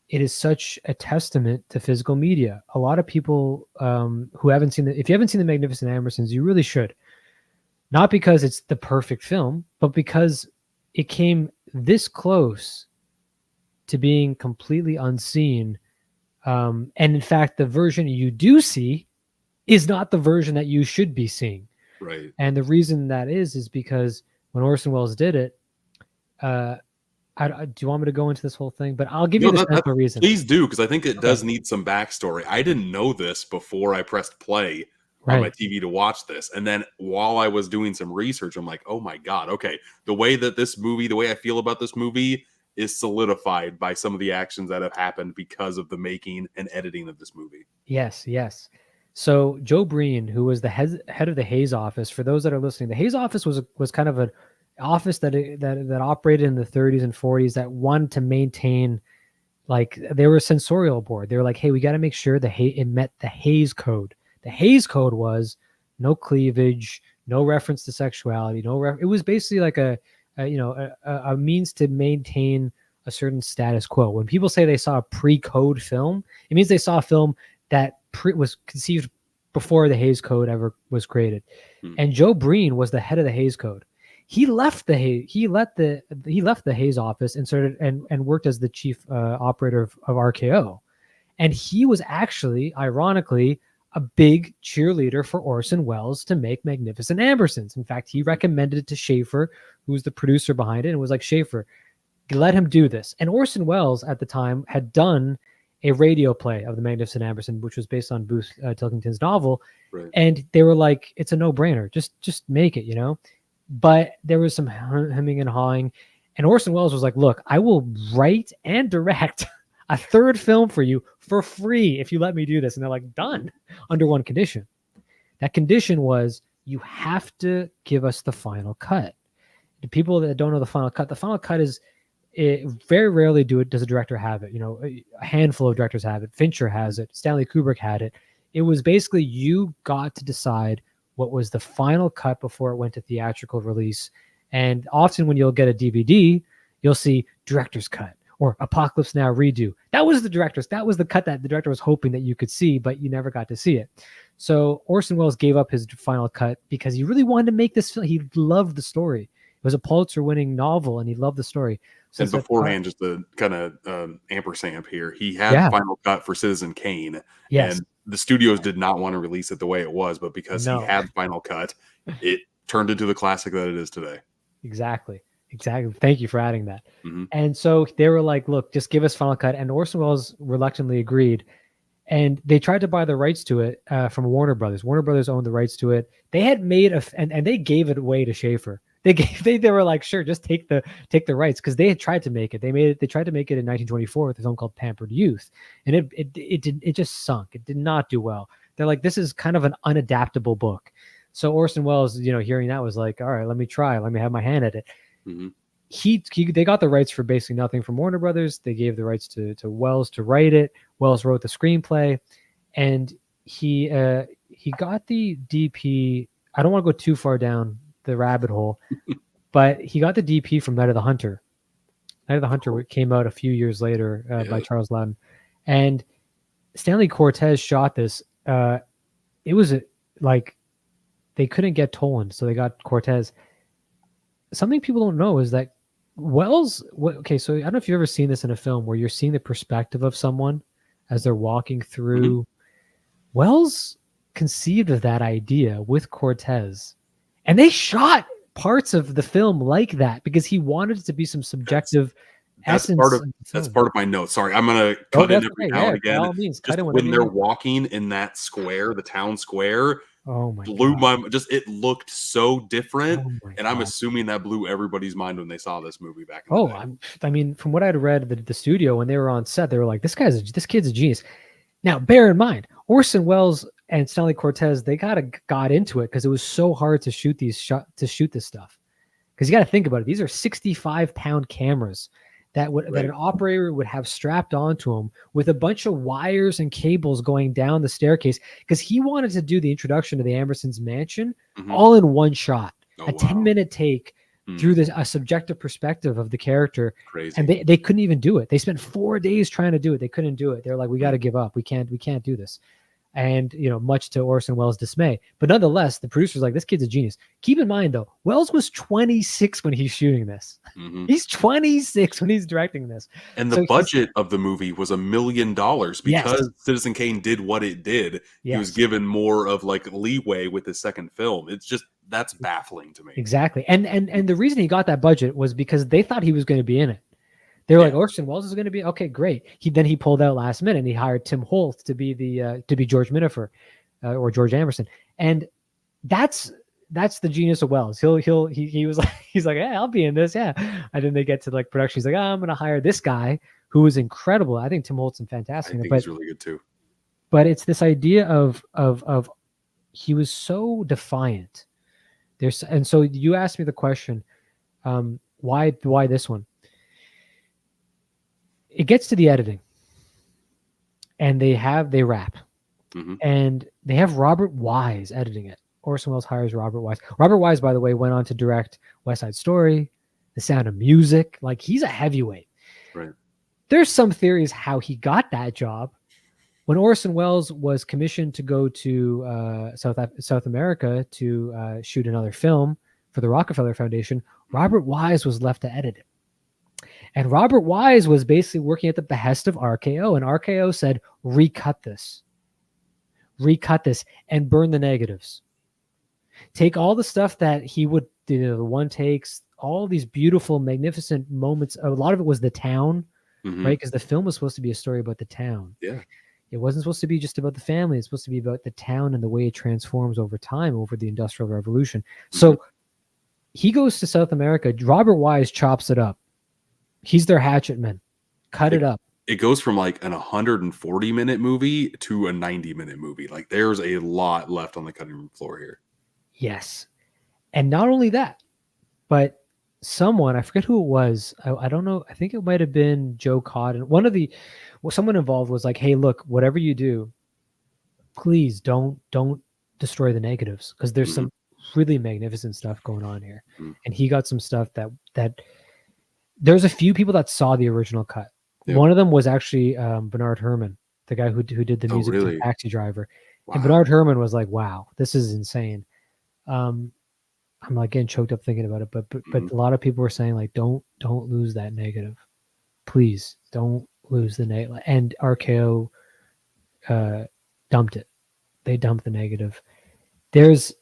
it is such a testament to physical media. A lot of people who haven't seen if you haven't seen the Magnificent Ambersons, you really should. Not because it's the perfect film, but because it came this close to being completely unseen. And in fact, the version you do see is not the version that you should be seeing. Right. And the reason that is because when Orson Welles did it, uh, do you want me to go into this whole thing? But I'll give you No, the that central reason. please do, because I think it Okay. does need some backstory. I didn't know this before I pressed play on my Right. TV to watch this. And then while I was doing some research, I'm like, oh my God, okay. The way that this movie, the way I feel about this movie is solidified by some of the actions that have happened because of the making and editing of this movie. Yes, yes. So Joe Breen, who was the head of the Hayes office, for those that are listening, the Hayes office was kind of an office that operated in the 30s and 40s that wanted to maintain, like, they were a censorial board. They were like, hey, we got to make sure it met the Hayes Code. The Hayes Code was no cleavage, no reference to sexuality, it was basically like a means to maintain a certain status quo. When people say they saw a pre-code film, it means they saw a film that was conceived before the Hayes Code ever was created. Hmm. And Joe Breen was the head of the Hayes Code. He left the Hayes office and started and worked as the chief operator of RKO. And he was actually, ironically, a big cheerleader for Orson Welles to make Magnificent Ambersons. In fact, he recommended it to Schaefer, who was the producer behind it, and was like, Schaefer, let him do this. And Orson Welles at the time had done a radio play of the Magnificent Amberson, which was based on Booth Tilkington's novel. Right. And they were like, it's a no-brainer. Just make it, But there was some hemming and hawing. And Orson Welles was like, look, I will write and direct a third film for you for free if you let me do this. And they're like, done, under one condition. That condition was, you have to give us the final cut. The people that don't know the final cut is, very rarely does a director have it. A handful of directors have it. Fincher has it. Stanley Kubrick had it. It was basically, you got to decide what was the final cut before it went to theatrical release. And often when you'll get a DVD, you'll see director's cut or Apocalypse Now redo. That was the cut that the director was hoping that you could see, but you never got to see it. So Orson Welles gave up his final cut because he really wanted to make this film. He loved the story. It was a Pulitzer-winning novel, and he loved the story. So And beforehand, just to kind of ampersand here, he had yeah, Final Cut for Citizen Kane, yes, and the studios did not want to release it the way it was, but because he no, had Final Cut, it turned into the classic that it is today. exactly. Thank you for adding that. Hmm. And so they were like, look, just give us final cut. And Orson Welles reluctantly agreed. And they tried to buy the rights to it from Warner Brothers. Warner Brothers owned the rights to it. They had made and they gave it away to Schaefer. They were like, sure, just take the rights, because they had tried to make it. They tried to make it in 1924 with a film called Pampered Youth, and it just sunk. It did not do well. They're like, this is kind of an unadaptable book. So Orson Welles, hearing that, was like, all right, let me try. Let me have my hand at it. Hmm. They got the rights for basically nothing from Warner Brothers. They gave the rights to Welles to write it. Welles wrote the screenplay, and he got the DP. I don't want to go too far down the rabbit hole, but he got the DP from Night of the Hunter. Night of the Hunter came out a few years later by Charles Loudon, and Stanley Cortez shot this. It was like they couldn't get Toland, so they got Cortez. Something people don't know is that Wells. Okay, so I don't know if you've ever seen this in a film where you're seeing the perspective of someone as they're walking through. Wells conceived of that idea with Cortez, and they shot parts of the film like that because he wanted it to be some subjective essence of the that's film. part of my note. Sorry, I'm gonna cut in every now and again. By all means, cut Just in when whenever they're you want. walking in that square, the town square, Oh my blew god! my just. It looked so different, Oh my and I'm god! assuming that blew everybody's mind when they saw this movie back in the Oh, day. I mean, from what I'd read, the studio when they were on set, they were like, this kid's a genius." Now, bear in mind, Orson Welles and Stanley Cortez, they got into it because it was so hard to shoot this stuff. Because you got to think about it; these are 65-pound cameras that an operator would have strapped onto him with a bunch of wires and cables going down the staircase. Because he wanted to do the introduction to the Ambersons mansion all in one shot, a 10-minute take through a subjective perspective of the character. Crazy. And they couldn't even do it. They spent 4 days trying to do it. They couldn't do it. They're like, we got to give up. We can't do this. And, much to Orson Welles' dismay. But nonetheless, the producer's like, this kid's a genius. Keep in mind, though, Welles was 26 when he's shooting this. He's 26 when he's directing this. And the budget of the movie was $1 million because Citizen Kane did what it did. He was given more of like leeway with his second film. It's just, that's baffling to me. Exactly. And the reason he got that budget was because they thought he was going to be in it. They were like, Orson Welles is going to be okay, great. He pulled out last minute and he hired Tim Holt to be George Minifer or George Amberson, and that's the genius of Welles. He was like, he's like, yeah, I'll be in this, yeah. And then they get to like production. He's like, I'm going to hire this guy who is incredible. I think Tim Holt's fantastic. I think he's really good too. But it's this idea of he was so defiant. And so you asked me the question, why this one? It gets to the editing, and they rap, and they have Robert Wise editing it. Orson Welles hires Robert Wise. Robert Wise, by the way, went on to direct West Side Story, The Sound of Music. Like, he's a heavyweight. Right. There's some theories how he got that job. When Orson Welles was commissioned to go to South America to shoot another film for the Rockefeller Foundation, Robert Wise was left to edit it. And Robert Wise was basically working at the behest of RKO, and RKO said, recut this, and burn the negatives. Take all the stuff that he would, the one takes, all these beautiful, magnificent moments. A lot of it was the town, right? Because the film was supposed to be a story about the town. Yeah. It wasn't supposed to be just about the family. It's supposed to be about the town and the way it transforms over time, over the Industrial Revolution. So he goes to South America. Robert Wise chops it up. He's their hatchet man. Cut it up. It goes from like an 140-minute movie to a 90-minute movie. Like, there's a lot left on the cutting room floor here. Yes. And not only that, but someone, I forget who it was. I don't know. I think it might have been Joe Cotton. Someone involved was like, hey, look, whatever you do, please don't destroy the negatives, because there's some really magnificent stuff going on here. And he got some stuff that there's a few people that saw the original cut. Yep. One of them was actually Bernard Herrmann, the guy who did the music to Taxi Driver. Wow. And Bernard Herrmann was like, wow, this is insane. I'm like getting choked up thinking about it, but a lot of people were saying like, don't lose that negative. Please don't lose the negative. And RKO dumped it. They dumped the negative. There's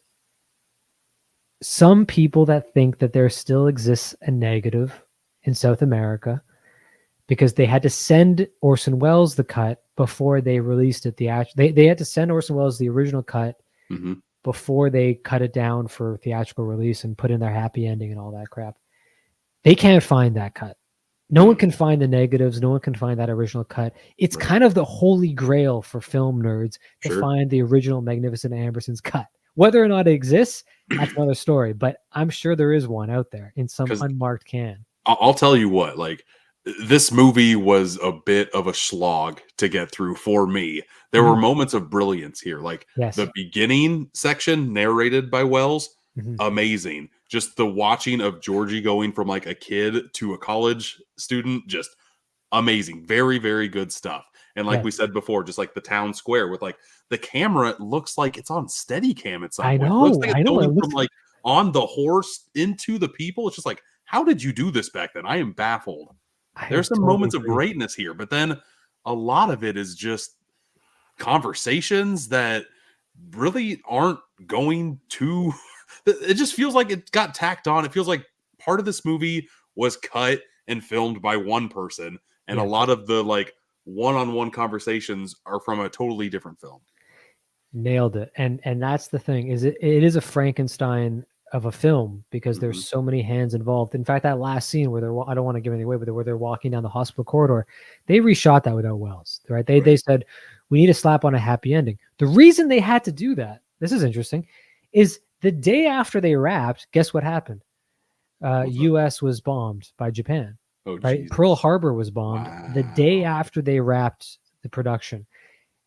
some people that think that there still exists a negative in South America because they had to send Orson Welles the cut before they released it. They had to send Orson Welles the original cut before they cut it down for theatrical release and put in their happy ending and all that crap. They can't find that cut. No one can find the negatives. No one can find that original cut. It's kind of the holy grail for film nerds to find the original Magnificent Ambersons cut. Whether or not it exists, that's another story. But I'm sure there is one out there in some unmarked can. I'll tell you what, like, this movie was a bit of a slog to get through for me. There were moments of brilliance here. Like the beginning section narrated by Welles, amazing. Just the watching of Georgie going from like a kid to a college student, just amazing, very, very good stuff. And like Yes. we said before, just like the town square with like the camera, it looks like it's on Steadicam at some I point. It looks know, like I it's know. It going from looks like on the horse into the people. It's just like, how did you do this back then? I am baffled. I There's some totally moments of agree. greatness here, but then a lot of it is just conversations that really aren't going to it just feels like it got tacked on. It feels like part of this movie was cut and filmed by one person, and a Yes. lot of the like one-on-one conversations are from a totally different film. Nailed it. And that's the thing, is it is a Frankenstein of a film because there's Mhm. so many hands involved. In fact, that last scene where I don't want to give anything away, but where they're walking down the hospital corridor, they reshot that without Wells, right? They said we need to slap on a happy ending. The reason they had to do that, this is interesting, is the day after they wrapped, guess what happened? What's up? US was bombed by Japan, Oh, right? Jesus. Pearl Harbor was bombed the day Wow. after they wrapped the production.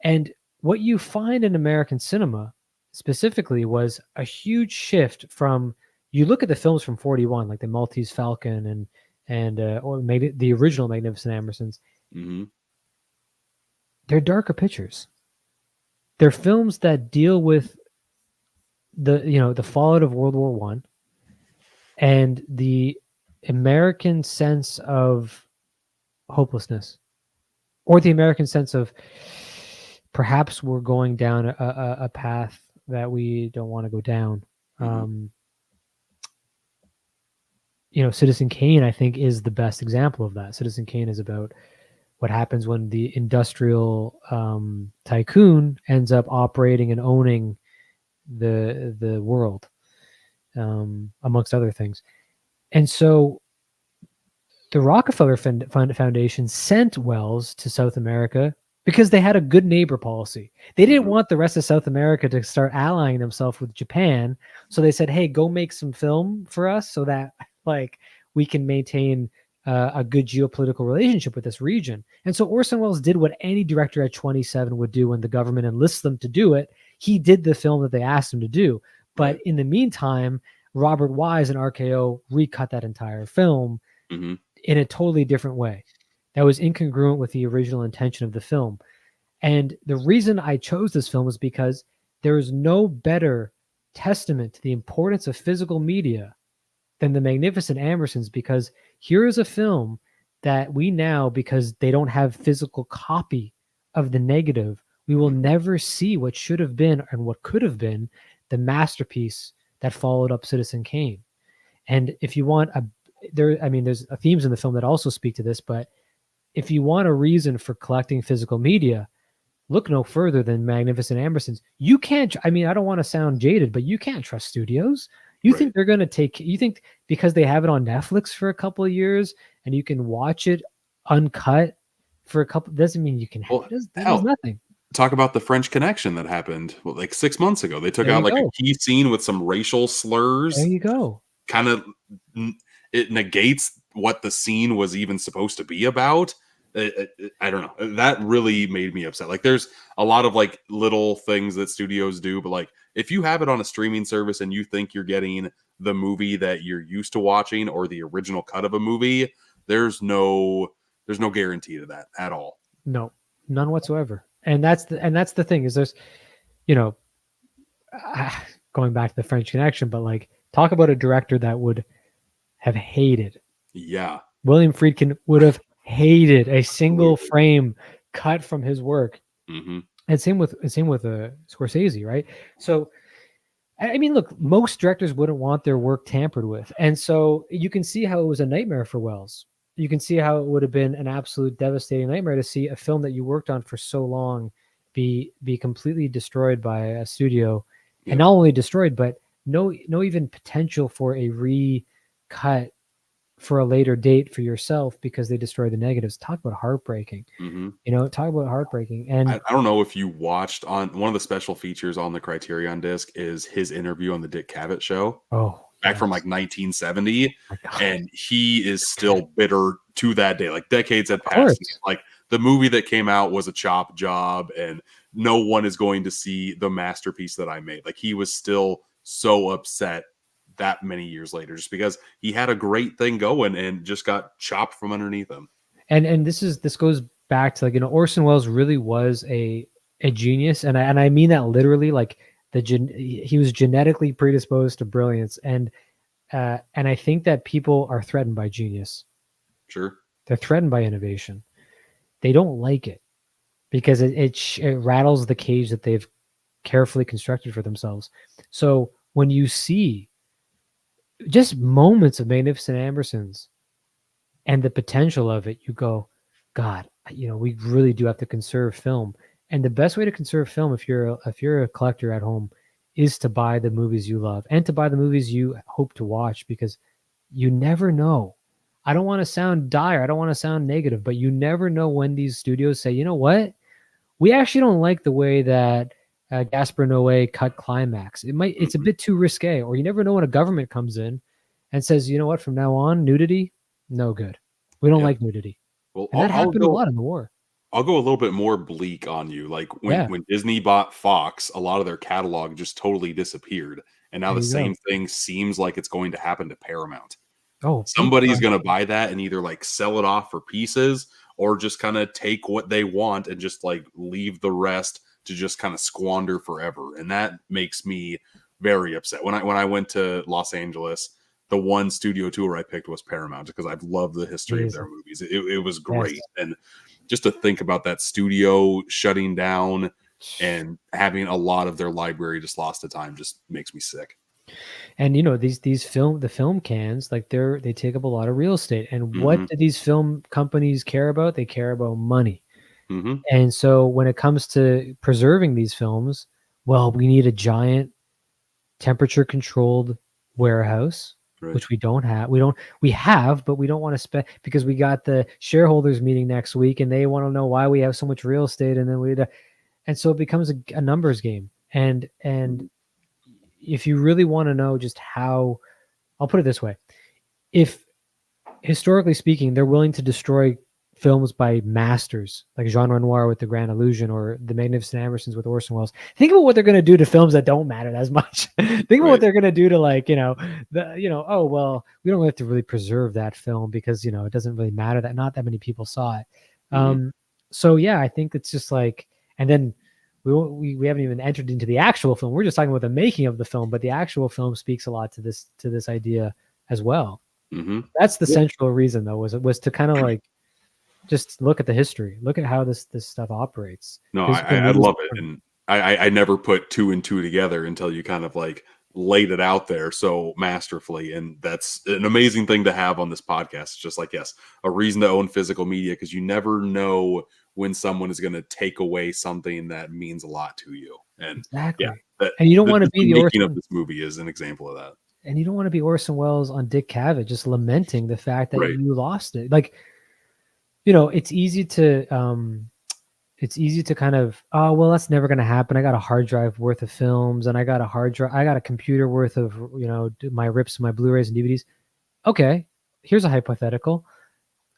And what you find in American cinema specifically was a huge shift from, you look at the films from 41, like the Maltese Falcon or the original Magnificent Ambersons, Mhm. they're darker pictures. They're films that deal with the fallout of World War One and the American sense of hopelessness, or the American sense of perhaps we're going down a path that we don't want to go down. Mhm. Citizen Kane, I think, is the best example of that. Citizen Kane is about what happens when the industrial tycoon ends up operating and owning the world, amongst other things. And so the Rockefeller Foundation sent Wells to South America because they had a good neighbor policy. They didn't Mhm. want the rest of South America to start allying themselves with Japan. So they said, hey, go make some film for us so that like we can maintain a good geopolitical relationship with this region. And so Orson Welles did what any director at 27 would do when the government enlists them to do it. He did the film that they asked him to do. But Right. in the meantime, Robert Wise and RKO recut that entire film Mhm. in a totally different way that was incongruent with the original intention of the film. And the reason I chose this film was because there is no better testament to the importance of physical media than The Magnificent Ambersons, because here is a film that we now, because they don't have physical copy of the negative, we will Mhm. never see what should have been and what could have been the masterpiece that followed up Citizen Kane. And if you want there's themes in the film that also speak to this, but if you want a reason for collecting physical media, look no further than Magnificent Ambersons. You can't, I don't want to sound jaded, but you can't trust studios. You think Right. they're going to you think because they have it on Netflix for a couple of years and you can watch it uncut for a couple, doesn't mean you can, Well, that means hell, nothing. talk about the French Connection that happened, like 6 months ago. They took There out you like a go. key scene with some racial There slurs, you go. kind of it negates what the scene was even supposed to be about. I don't know. That really made me upset. Like, there's a lot of like little things that studios do, but like if you have it on a streaming service and you think you're getting the movie that you're used to watching or the original cut of a movie, there's no guarantee to that at all. No, none whatsoever. And that's the thing is you know, going back to the French Connection, but like talk about a director that would have hated. Yeah, William Friedkin would have hated a single absolutely. frame cut from his work. Hmm. And same with Scorsese, right? So I mean, look, most directors wouldn't want their work tampered with, and so you can see how it was a nightmare for Wells. You can see how it would have been an absolute devastating nightmare to see a film that you worked on for so long be completely destroyed by a studio, and Yep. not only destroyed, but no even potential for a recut for a later date for yourself because they destroy the negatives. Talk about heartbreaking. Hmm. Talk about heartbreaking. And I don't know if you watched on one of the special features on the Criterion disc is his interview on the Dick Cavett show oh back from yes, like 1970, my God, and he is still bitter to that day. Like decades of had passed. course. Like the movie that came out was a chop job, and no one is going to see the masterpiece that I made. Like he was still so upset that many years later, just because he had a great thing going and just got chopped from underneath him. And this goes back to, like, Orson Welles really was a genius, and I mean that literally. Like, he was genetically predisposed to brilliance, and I think that people are threatened by genius. Sure. They're threatened by innovation. They don't like it because it rattles the cage that they've carefully constructed for themselves. So when you see just moments of Magnificent Ambersons and the potential of it, you go, God, we really do have to conserve film. And the best way to conserve film, if you're a collector at home, is to buy the movies you love and to buy the movies you hope to watch, because you never know. I don't want to sound dire. I don't want to sound negative, but you never know when these studios say, you know what? We actually don't like the way that Gaspar Noé cut Climax. It's a bit too risque. Or you never know when a government comes in and says, you know what, from now on, nudity, no good. We don't like nudity. Well, And that happened a lot in the war. I'll go a little bit more bleak on you. Like when Disney bought Fox, a lot of their catalog just totally disappeared. And now the same thing seems like it's going to happen to Paramount. Oh, somebody's going to buy that and either like sell it off for pieces or just kind of take what they want and just like leave the rest to just kind of squander forever. And that makes me very upset. When I went to Los Angeles, the one studio tour I picked was Paramount because I've loved the history of their movies. It was great. Yes. And just to think about that studio shutting down and having a lot of their library just lost to time just makes me sick. And the film cans, like they take up a lot of real estate. And what do these film companies care about? They care about money. And so when it comes to preserving these films, well, we need a giant temperature controlled warehouse, which we don't have. We have, but we don't want to spend, because we got the shareholders meeting next week and they want to know why we have so much real estate. And then and so it becomes a numbers game. And if you really want to know just how, I'll put it this way. If historically speaking, they're willing to destroy films by masters like Jean Renoir with The Grand Illusion or The Magnificent Ambersons with Orson Welles, think about what they're going to do to films that don't matter as much. Think about what they're going to do to, like, oh, well, we don't have to really preserve that film because, it doesn't really matter that not that many people saw it. So yeah, I think it's just like, and then we haven't even entered into the actual film. We're just talking about the making of the film, but the actual film speaks a lot to this idea as well. That's the central reason, though, was to kind of like just look at the history, look at how this stuff operates. No, I love it, and I never put two and two together until you kind of like laid it out there so masterfully, and that's an amazing thing to have on this podcast. It's just like, yes, a reason to own physical media, because you never know when someone is going to take away something that means a lot to you. And exactly. And you don't want to be the making of this movie is an example of that. And you don't want to be Orson Welles on Dick Cavett just lamenting the fact that you lost it. Like, it's easy to kind of, oh, well, that's never going to happen. I got a hard drive worth of films and I got a computer worth of, my rips, my Blu-rays and DVDs. Okay. Here's a hypothetical.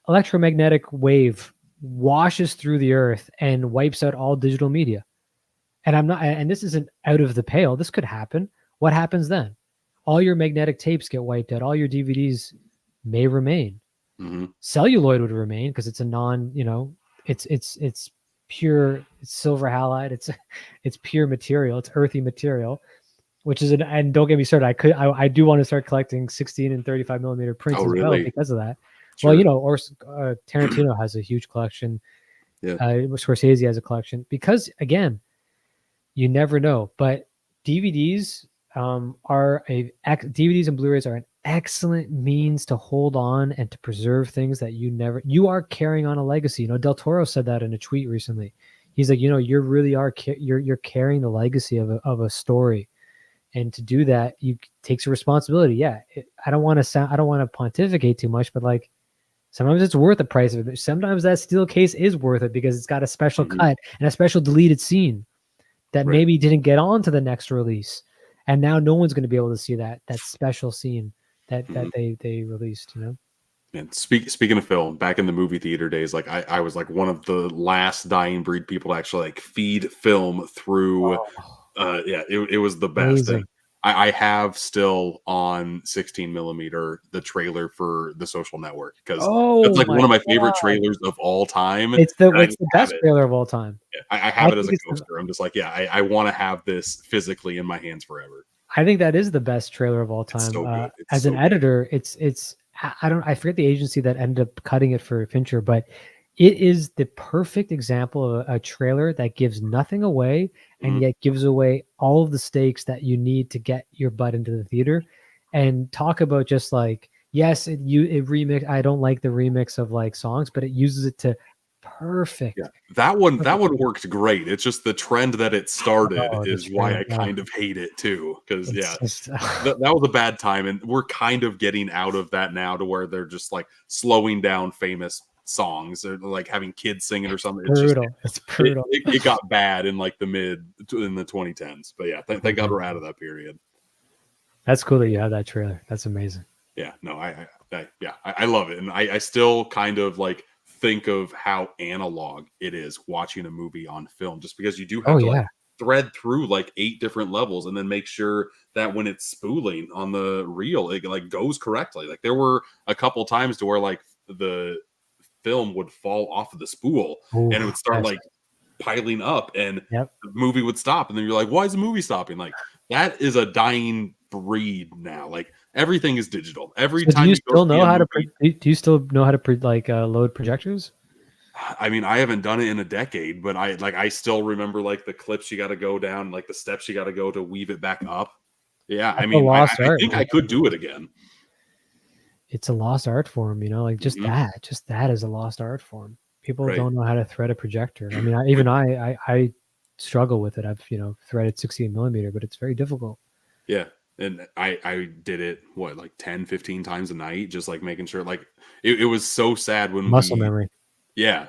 Electromagnetic wave washes through the earth and wipes out all digital media. And this isn't out of the pale. This could happen. What happens then? All your magnetic tapes get wiped out. All your DVDs may remain. Celluloid would remain because it's a non, it's pure, it's silver halide. It's pure material. It's earthy material, which is and don't get me started. I do want to start collecting 16 and 35 millimeter prints well because of that. Sure. Well, Tarantino has a huge collection. Yeah. Scorsese has a collection because, again, you never know. But DVDs DVDs and Blu-rays are an excellent means to hold on and to preserve things that you are carrying on a legacy. Del Toro said that in a tweet recently. He's like, you really are you're carrying the legacy of a story, and to do that, takes a responsibility. Yeah, I don't want to pontificate too much, but like, sometimes it's worth the price of it. Sometimes that steel case is worth it because it's got a special cut and a special deleted scene that maybe didn't get on to the next release. And now no one's going to be able to see that special scene that they released, And speaking of film, back in the movie theater days, like I was like one of the last dying breed people to actually like feed film through. It was the best. I have still on 16 millimeter the trailer for The Social Network because that's Oh like my one of my favorite god! trailers of all time. It's And I just the have best it. trailer of all time. Yeah, I I have it as think a it's the coaster. I'm just like, yeah, I want to have this physically in my hands forever. I think that is the best trailer of all It's time. so good. It's As an so good. editor, it's I forget the agency that ended up cutting it for Fincher, but it is the perfect example of a trailer that gives nothing away and Mhm. yet gives away all of the stakes that you need to get your butt into the theater. And talk about just like, yes, it remix. I don't like the remix of like songs, but it uses it to Yeah, perfect. that Perfect. one worked great. It's just the trend that it started Oh, the is why trailer. I kind of hate it too. Because It's yeah, just that was a bad time, and we're kind of getting out of that now to where they're just like slowing down famous songs or like having kids sing it or something. It's just brutal. It's brutal. it got bad in like in the 2010s. But yeah, thank God we're out of that period. That's cool that you have that trailer. That's amazing. Yeah, no, I love it, and I still kind of like think of how analog it is watching a movie on film, just because you do Oh have to like yeah. thread through like 8 different levels, and then make sure that when it's spooling on the reel, it like goes correctly. Like there were a couple times to where like the film would fall off of the spool, and it Ooh, would start yes. like piling up, and Yep. the movie would stop, and then you're like, why is the movie stopping? Like that is a dying breed now. Like everything is digital. Every So do time you you go still see know a how to movie, do you still know how to like load projectors? I mean, I haven't done it in a decade, but I still remember like the clips you got to go down, like the steps you got to go to weave it back up. Yeah, I That's a mean, lost I art, think man. I could do it again. It's a lost art form, like Mhm. just that is a lost art form. People Right. don't know how to thread a projector. I mean, even I struggle with it. I've, threaded 16 millimeter, but it's very difficult. Yeah. And I did it what like 10, 15 times a night, just like making sure like it was so sad when Muscle we memory. yeah.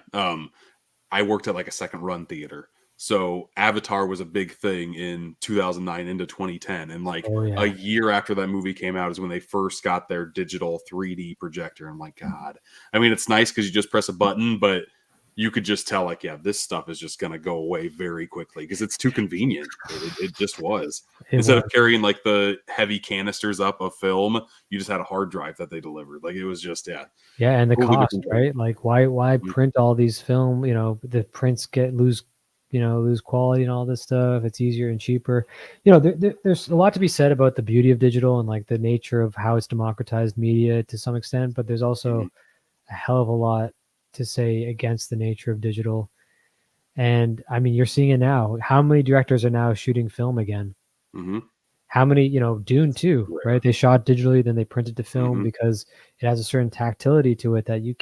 I worked at like a second run theater. So Avatar was a big thing in 2009 into 2010. And like Oh a yeah. year after that movie came out is when they first got their digital 3D projector. I'm like, God. I mean, it's nice because you just press a button, but you could just tell, like, yeah, this stuff is just going to go away very quickly because it's too convenient. It just was. It Instead was. of carrying like the heavy canisters up of film, you just had a hard drive that they delivered. Like, it was just, yeah, Yeah, and the totally cost, different thing. right? Like why Mhm. print all these film, the prints lose quality and all this stuff. It's easier and cheaper. There's a lot to be said about the beauty of digital and like the nature of how it's democratized media to some extent, but there's Mhm. also a hell of a lot to say against the nature of digital. And I mean, you're seeing it now. How many directors are now shooting film again? Mhm. How many, Dune 2, Rare. right? They shot digitally, then they printed to film Mhm. because it has a certain tactility to it that you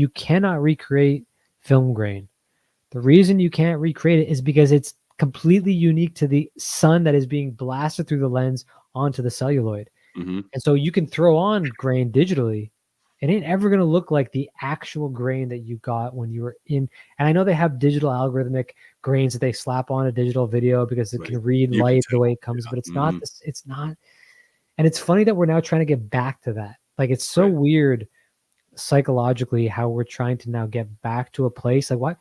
cannot recreate film grain. The reason you can't recreate it is because it's completely unique to the sun that is being blasted through the lens onto the celluloid. Mhm. And so you can throw on grain digitally. It ain't ever going to look like the actual grain that you got when you were in. And I know they have digital algorithmic grains that they slap on a digital video because it Right. can read You can light the tell. way it comes, but Yeah. it's not Mhm. this. It's not. And it's funny that we're now trying to get back to that. Like it's so Right. weird psychologically how we're trying to now get back to a place like what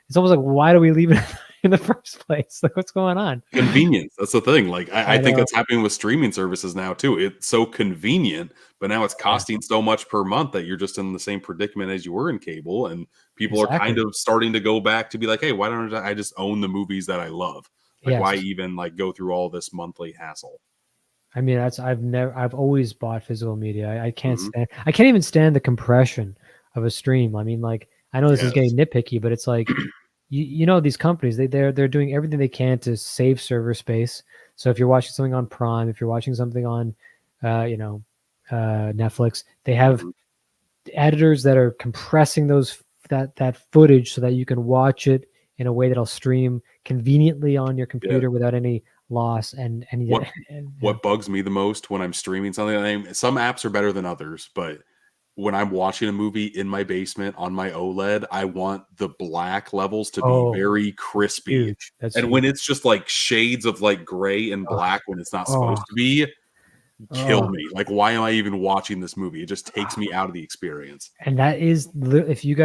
it's almost like why do we leave it in the first place, like what's going on? Convenience, that's the thing, like, I I think know. that's happening with streaming services now too, it's so convenient, but now it's Yeah, costing so much per month that you're just in the same predicament as you were in cable, and people are kind exactly. of starting to go back to be like, "Hey, why don't I just own the movies that I love? Like, why Yes, even, like, go through all this monthly hassle?" I mean I've always bought physical media. Mhm. I can't even stand the compression of a stream. I mean, like, I know this is Yes. getting nitpicky, but it's like these companies, they're doing everything they can to save server space. So if you're watching something on Prime, if you're watching something on uh you know Netflix, they have Mhm. editors that are compressing that footage so that you can watch it in a way that'll stream conveniently on your Yeah. computer without any loss and What yeah. what bugs me the most when I'm streaming something, I mean, some apps are better than others, but when I'm watching a movie in my basement on my OLED, I want the black levels to be Oh, very that's crispy. huge. That's And huge. when it's just like shades of like gray and Oh, black when it's not oh, supposed to be, kill oh. me. Like, why am I even watching this movie? It just takes me out of the experience. And that is if you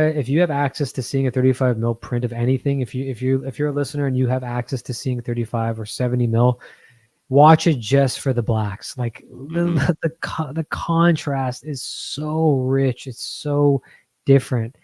have access to seeing a 35 mil print of anything, if you're a listener and you have access to seeing 35 or 70 mil, watch it just for the blacks. Like Mhm. the contrast is so rich. It's so different.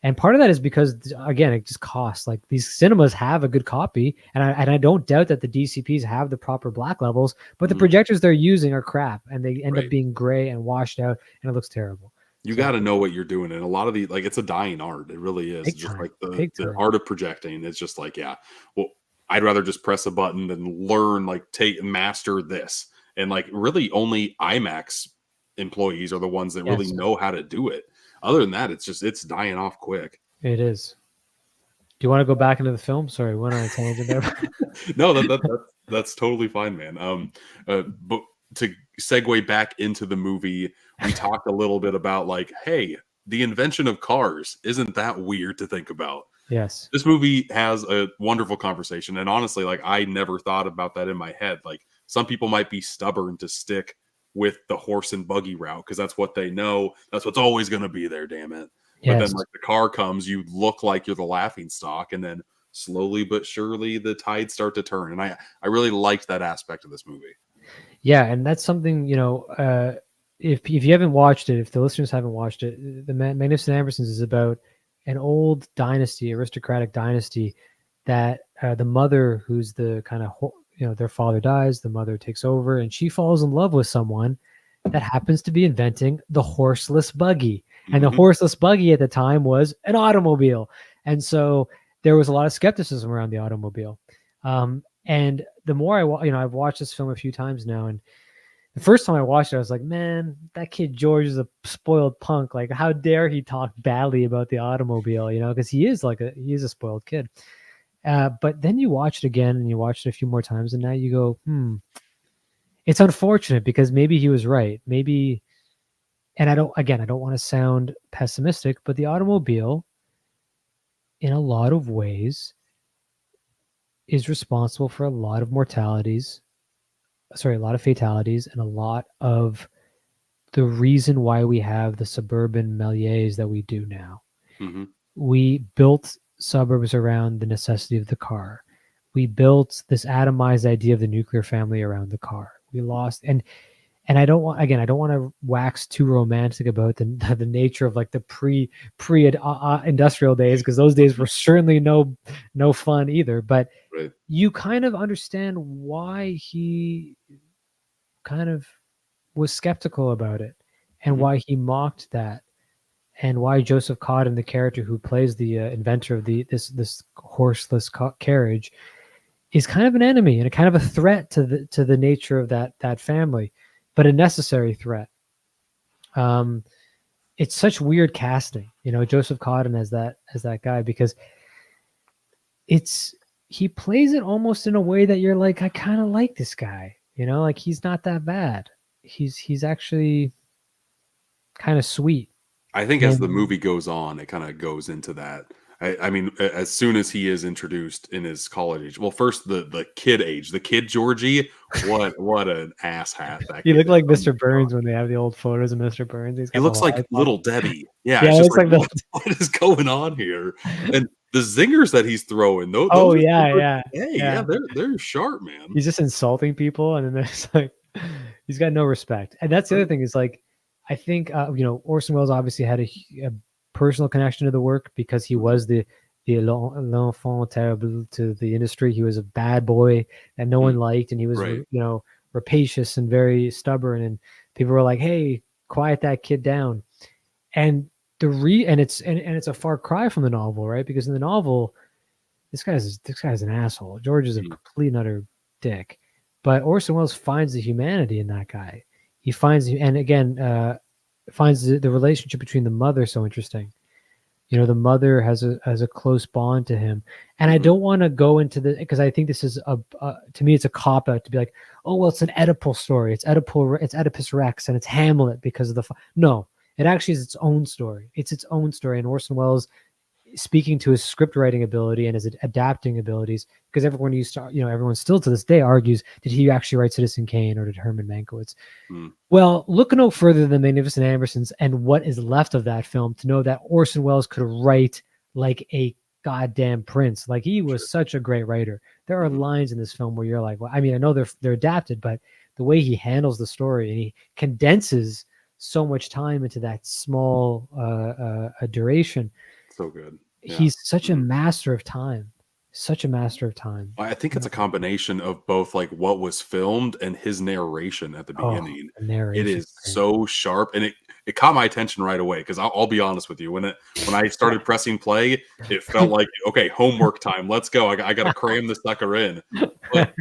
And part of that is because, again, it just costs. Like these cinemas have a good copy, and I don't doubt that the DCPs have the proper black levels, but the Mhm. projectors they're using are crap, and they end up Right. being gray and washed out, and it looks terrible. You So gotta know what you're doing, and a lot of the like, it's a dying art, it really is, big just time, like the big the time. art of projecting, it's just like, yeah, well, I'd rather just press a button than learn, like, take master this, and, like, really only IMAX employees are the ones that really Yes, know how to do it. Other than that, it's dying off quick. it is. Do you want to go back into the film? Sorry, we went on a tangent there. No, that's totally fine, man. But to segue back into the movie, we talked a little bit about like, hey, the invention of cars isn't that weird to think about. Yes. This movie has a wonderful conversation, and honestly, like I never thought about that in my head. Like some people might be stubborn to stick with the horse and buggy route because that's what they know. That's what's always going to be there. Damn it! But then, Yes. like the car comes, you look like you're the laughing stock, and then slowly but surely the tides start to turn. And I really liked that aspect of this movie. Yeah, and that's something, if you haven't watched it, if the listeners haven't watched it, the Magnificent Ambersons is about an old dynasty, aristocratic dynasty, that the mother, who's the kind of their father dies, the mother takes over, and she falls in love with someone that happens to be inventing the horseless buggy. And the Hmm. horseless buggy at the time was an automobile, and so there was a lot of skepticism around the automobile. And the more I've watched this film a few times now, and the first time I watched it, I was like, man, that kid George is a spoiled punk. Like, how dare he talk badly about the automobile? Because he is a spoiled kid. But then you watch it again, and you watch it a few more times, and now you go, it's unfortunate because maybe he was right. Maybe, and I don't want to sound pessimistic, but the automobile, in a lot of ways, is responsible for a lot of a lot of fatalities, and a lot of the reason why we have the suburban milieus that we do now. Hmm. We built suburbs around the necessity of the car. We built this atomized idea of the nuclear family around the car. We lost, and I don't want to wax too romantic about the nature of like the pre industrial days, because those days were certainly no fun either. But Right. you kind of understand why he kind of was skeptical about it, and Hmm. why he mocked that, and why Joseph Cotten, the character who plays the inventor of this horseless carriage, is kind of an enemy and a kind of a threat to the nature of that family, but a necessary threat. Um, it's such weird casting, Joseph Cotten as that guy, because he plays it almost in a way that you're like, I kind of like this guy, like he's not that bad. He's actually kind of sweet. I think as the And movie goes on, it kind of goes into that. I mean, as soon as he is introduced in his college age, well, first the kid age, the kid Georgie, what an ass hat that he kid looked is. like Oh my Mr. god, Burns when they have the old photos of Mr. Burns. He's he got the looks like lollipop. little Debbie. Yeah, Yeah, it's it just looks like like the. what is going on here? And the zingers that he's throwing, those Oh are yeah, super. yeah, Hey, yeah, yeah. they're sharp, man. He's just insulting people, and then there's like, he's got no respect. And that's the other Right. thing is like, I think Orson Welles obviously had a personal connection to the work, because he Mhm. was the l'enfant terrible to the industry. He was a bad boy that no Mm. one liked, and he was Right. rapacious and very stubborn, and people were like, hey, quiet that kid down. And it's a far cry from the novel, right? Because in the novel, this guy's an asshole. George is a Mm. complete and utter dick. But Orson Welles finds the humanity in that guy. He finds, and again, finds the relationship between the mother so interesting. The mother has a close bond to him, and I Mhm. don't want to go into the, because I think this is to me it's a cop out to be like, oh well, it's an Oedipal story. It's Oedipus Rex, and it's Hamlet because of no. It actually is its own story. It's its own story, and Orson Welles, speaking to his script writing ability and his adapting abilities, because everyone still to this day argues, did he actually write Citizen Kane or did Herman Mankiewicz? Mm. Well, look no further than Magnificent Ambersons and what is left of that film to know that Orson Welles could write like a goddamn prince. Like he was such a great writer. There are lines in this film where you're like, well, I mean, I know they're adapted, but the way he handles the story and he condenses so much time into that small a duration. So good. Yeah. He's such a master of time. Such a master of time. I think it's a combination of both like what was filmed and his narration at the beginning. The narration. It is so sharp, and it caught my attention right away because I'll be honest with you. When I started pressing play, it felt like, okay, homework time. Let's go. I got to cram this sucker in. But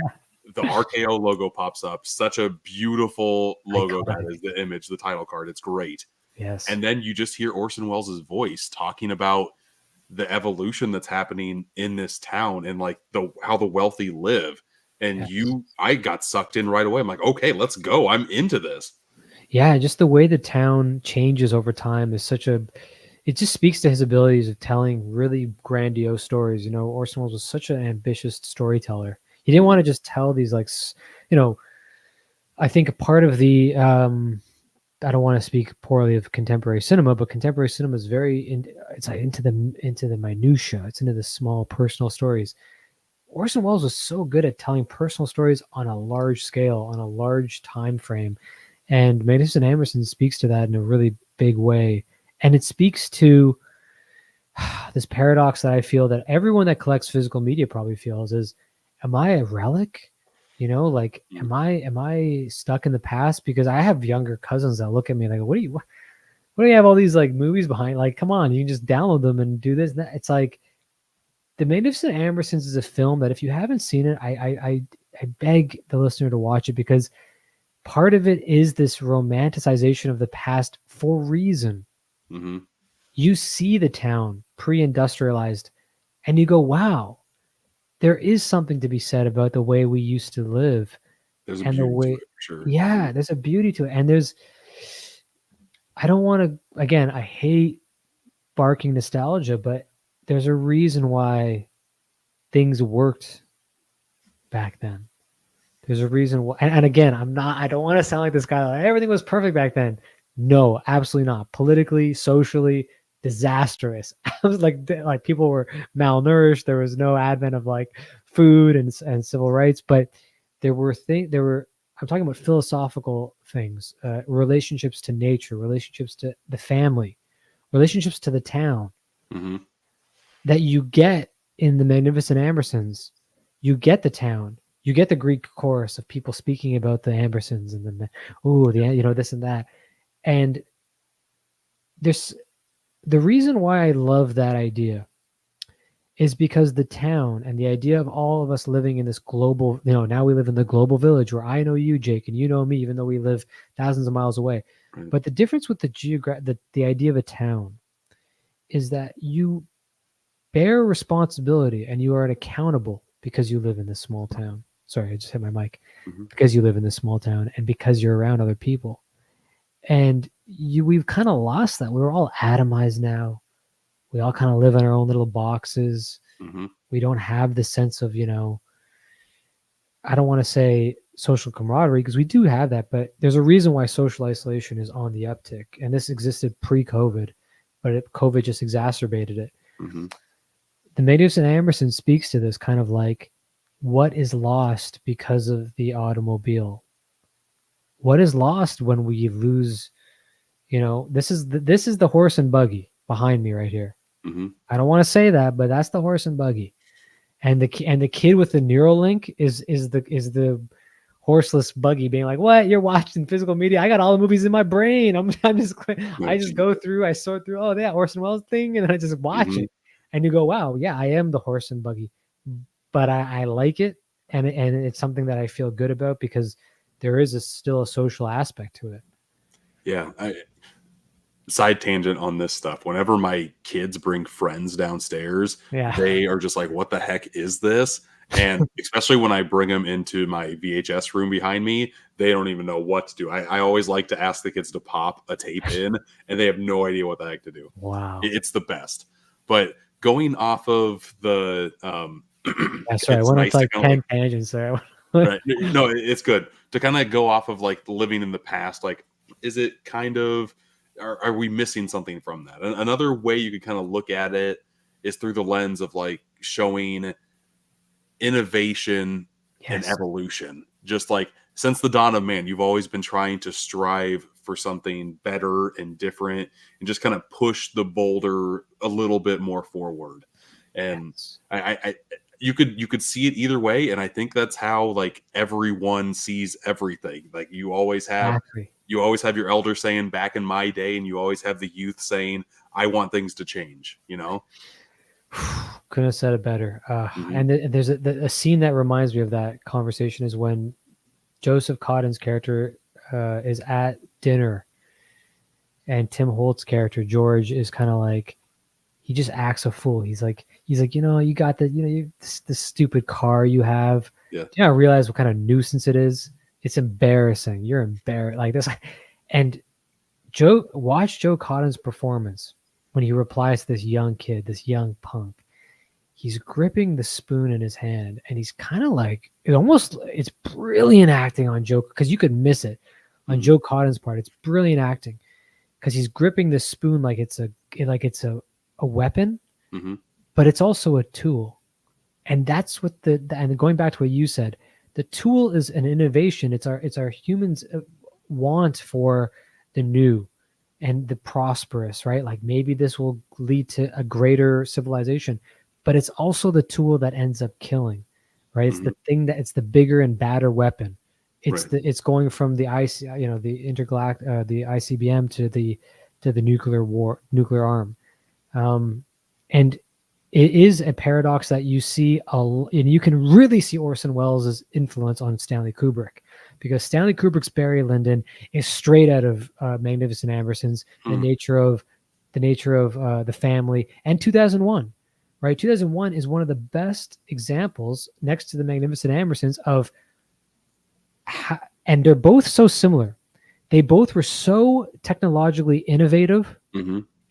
the RKO logo pops up. Such a beautiful logo. Iconic. That is the image, the title card. It's great. Yes. And then you just hear Orson Welles' voice talking about the evolution that's happening in this town and like how the wealthy live. And I got sucked in right away. I'm like, okay, let's go. I'm into this. Yeah, just the way the town changes over time is it just speaks to his abilities of telling really grandiose stories. You know, Orson Welles was such an ambitious storyteller. He didn't want to just tell these like, you know, I think a part of the, I don't want to speak poorly of contemporary cinema, but contemporary cinema is it's like into the minutia. It's into the small personal stories. Orson Welles was so good at telling personal stories on a large scale, on a large time frame. And Magnificent Ambersons speaks to that in a really big way. And it speaks to this paradox that I feel that everyone that collects physical media probably feels is, am I a relic? You know, like, am I stuck in the past? Because I have younger cousins that look at me like, what do you have all these like movies behind? Like, come on, you can just download them and do this. That. It's like The Magnificent Ambersons is a film that if you haven't seen it, I beg the listener to watch it, because part of it is this romanticization of the past for reason. Mm-hmm. You see the town pre-industrialized and you go, wow, there is something to be said about the way we used to live. There's a beauty to it, for sure. Yeah, there's a beauty to it. And I don't want to, again, I hate barking nostalgia, but there's a reason why things worked back then. There's a reason why, and again, I don't want to sound like this guy, like everything was perfect back then. No, absolutely not. Politically, socially, disastrous. I was like people were malnourished. There was no advent of like food and civil rights, but I'm talking about philosophical things, relationships to nature, relationships to the family, relationships to the town, that you get in The Magnificent Ambersons. You get the town, you get the Greek chorus of people speaking about the Ambersons and this and that. And the reason why I love that idea is because the town and the idea of all of us living in this global, now we live in the global village where I know you, Jake, and you know me, even though we live thousands of miles away. Right. But the difference with the idea of a town is that you bear responsibility and you are accountable because you live in this small town. Sorry, I just hit my mic. Because you live in this small town and because you're around other people. And we've kind of lost that. We're all atomized now. We all kind of live in our own little boxes. We don't have the sense of, I don't want to say social camaraderie, because we do have that, but there's a reason why social isolation is on the uptick. And this existed pre-COVID, but COVID just exacerbated it. The Magnificent Ambersons speaks to this kind of like what is lost because of the automobile. What is lost when we lose, this is the horse and buggy behind me right here. I don't want to say that, but that's the horse and buggy. And the kid with the Neuralink is the horseless buggy being like, what? You're watching physical media? I got all the movies in my brain. I just go through, I sort through, oh, that Orson Welles thing, and I just watch it. And you go, wow, yeah, I am the horse and buggy. But I like it, and it's something that I feel good about because there is still a social aspect to it. Yeah. Side tangent on this stuff. Whenever my kids bring friends downstairs, they are just like, what the heck is this? And especially when I bring them into my VHS room behind me, they don't even know what to do. I always like to ask the kids to pop a tape in, and they have no idea what the heck to do. Wow. It's the best. But going off of the... sorry, I went on like 10 tangents there. Right. No, it's good to kind of go off of like living in the past. Like, is it kind of, are we missing something from that? Another way you could kind of look at it is through the lens of like showing innovation and evolution. Just like since the dawn of man, you've always been trying to strive for something better and different and just kind of push the boulder a little bit more forward. And I you could see it either way. And I think that's how like everyone sees everything. Like you always have your elder saying back in my day, and you always have the youth saying, I want things to change, you know? Couldn't have said it better. And there's a scene that reminds me of that conversation is when Joseph Cotton's character is at dinner, and Tim Holt's character George is kind of like, he just acts a fool. He's like, you know, you got the, you know, this stupid car you have. Yeah. Do you not realize what kind of nuisance it is? It's embarrassing. You're embarrassed like this. And watch Joe Cotton's performance when he replies to this young kid, this young punk. He's gripping the spoon in his hand, and he's kind of like, it's brilliant acting on Joe, because you could miss it on Joe Cotton's part. It's brilliant acting because he's gripping the spoon like it's a weapon, but it's also a tool. And that's what and going back to what you said, the tool is an innovation. It's our humans' want for the new and the prosperous, right? Like maybe this will lead to a greater civilization, but it's also the tool that ends up killing, right? It's the thing it's the bigger and badder weapon. It's going from the the ICBM to the nuclear arm. And it is a paradox that you see, and you can really see Orson Welles' influence on Stanley Kubrick, because Stanley Kubrick's Barry Lyndon is straight out of Magnificent Ambersons, the nature of the family, and 2001, right? 2001 is one of the best examples next to the Magnificent Ambersons of, and they're both so similar. They both were so technologically innovative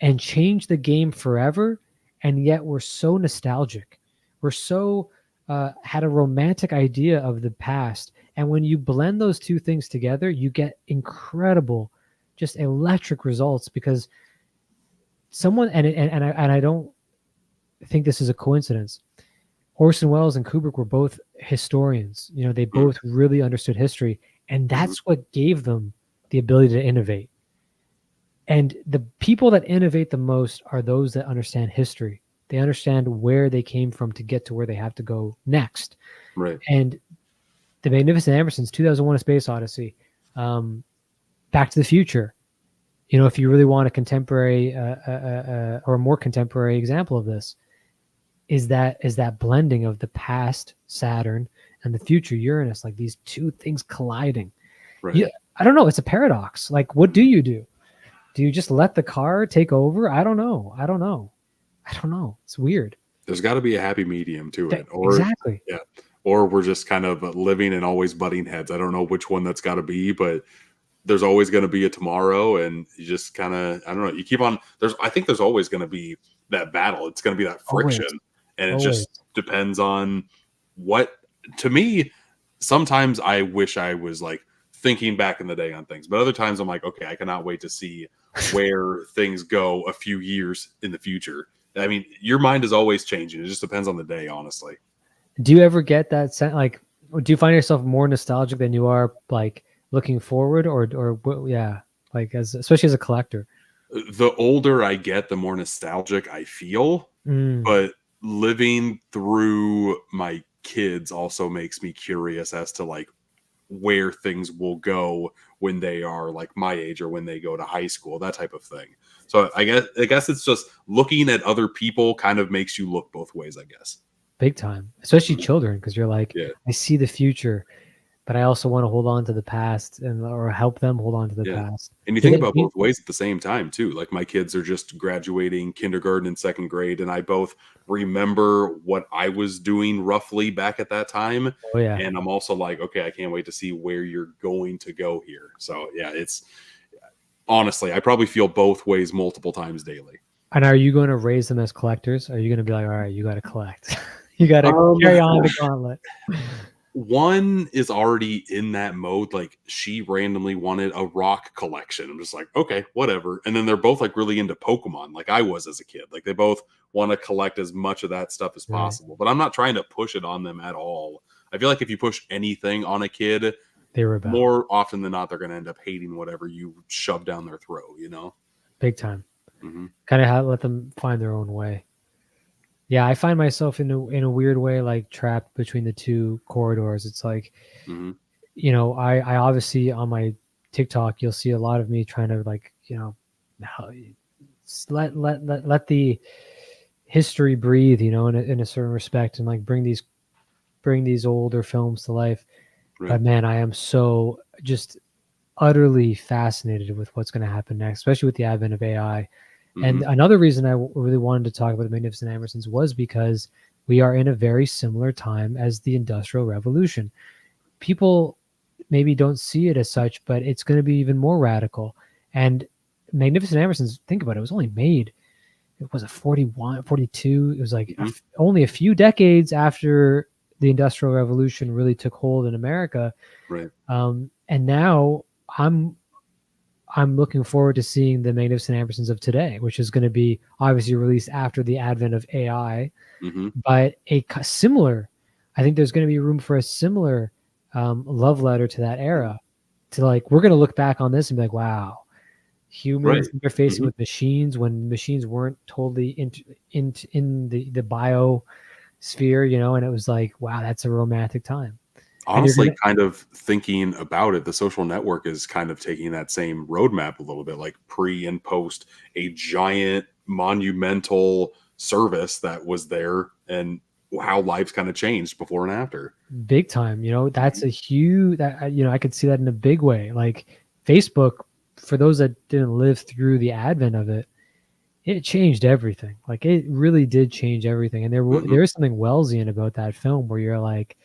and changed the game forever. And yet we're so nostalgic. We're so had a romantic idea of the past. And when you blend those two things together, you get incredible, just electric results, because someone, and I don't think this is a coincidence, Orson Welles and Kubrick were both historians. You know, they both really understood history. And that's what gave them the ability to innovate. And the people that innovate the most are those that understand history. They understand where they came from to get to where they have to go next. Right. And the Magnificent Ambersons, 2001: A Space Odyssey, Back to the Future. You know, if you really want a contemporary or a more contemporary example of this, is that blending of the past Saturn and the future Uranus, like these two things colliding. Right. I don't know. It's a paradox. Like, what do? Do you just let the car take over? I don't know. It's weird. There's got to be a happy medium to it. Exactly. Yeah. Or we're just kind of living and always butting heads. I don't know which one that's got to be, but there's always going to be a tomorrow, and you just kind of, I don't know, you keep on, I think there's always going to be that battle. It's going to be that friction. And it just depends on to me, sometimes I wish I was like thinking back in the day on things, but other times I'm like, okay, I cannot wait to see where things go a few years in the future. I mean, your mind is always changing. It just depends on the day, honestly. Do you ever get that sense? Like, do you find yourself more nostalgic than you are like looking forward, or like especially as a collector? The older I get, the more nostalgic I feel, but living through my kids also makes me curious as to like where things will go when they are like my age or when they go to high school, that type of thing. So I guess it's just looking at other people kind of makes you look both ways, I guess. Big time, especially children, because you're like, I see the future, but I also want to hold on to the past or help them hold on to the past. And you think about both ways at the same time too. Like my kids are just graduating kindergarten and second grade, and I both remember what I was doing roughly back at that time. Oh, yeah. And I'm also like, okay, I can't wait to see where you're going to go here. So yeah, it's honestly, I probably feel both ways multiple times daily. And are you going to raise them as collectors? Are you going to be like, all right, you got to collect? You got to carry on the gauntlet? one is already in that mode. Like, she randomly wanted a rock collection. I'm just like, okay, whatever. And then they're both like really into Pokemon, like I was as a kid. Like, they both want to collect as much of that stuff as Right. possible. But I'm not trying to push it on them at all. I feel like if you push anything on a kid, They rebel more often than not, they're going to end up hating whatever you shove down their throat, you know? big time. Mm-hmm. Kind of let them find their own way. Yeah, I find myself in a weird way, like trapped between the two corridors. It's like, Mm-hmm. you know, I obviously on my TikTok, you'll see a lot of me trying to like, you know, let the history breathe, you know, in a certain respect, and like bring these older films to life. Right. But man, I am so just utterly fascinated with what's going to happen next, especially with the advent of AI. Mm-hmm. And another reason I really wanted to talk about the Magnificent Ambersons was because we are in a very similar time as the Industrial Revolution. People maybe don't see it as such, but it's going to be even more radical. And Magnificent Ambersons, think about it, was only made, it was a 41, 42. It was like Mm-hmm. only a few decades after the Industrial Revolution really took hold in America. Right. And now I'm looking forward to seeing the Magnificent Ambersons of today, which is going to be obviously released after the advent of AI, Mm-hmm. but similar, I think there's going to be room for a similar love letter to that era. To like, we're going to look back on this and be like, wow, humans Right. interfacing Mm-hmm. with machines when machines weren't totally in the biosphere, you know, and it was like, wow, that's a romantic time. And you're Honestly, gonna, kind of thinking about it, the social network is kind of taking that same roadmap a little bit, like pre and post a giant monumental service that was there, and how lives kind of changed before and after. big time, you know, that's a huge that you know, I could see that in a big way. Like Facebook, for those that didn't live through the advent of it, it changed everything. Like it really did change everything. And Mm-hmm. there is something Wellesian about that film where you're like,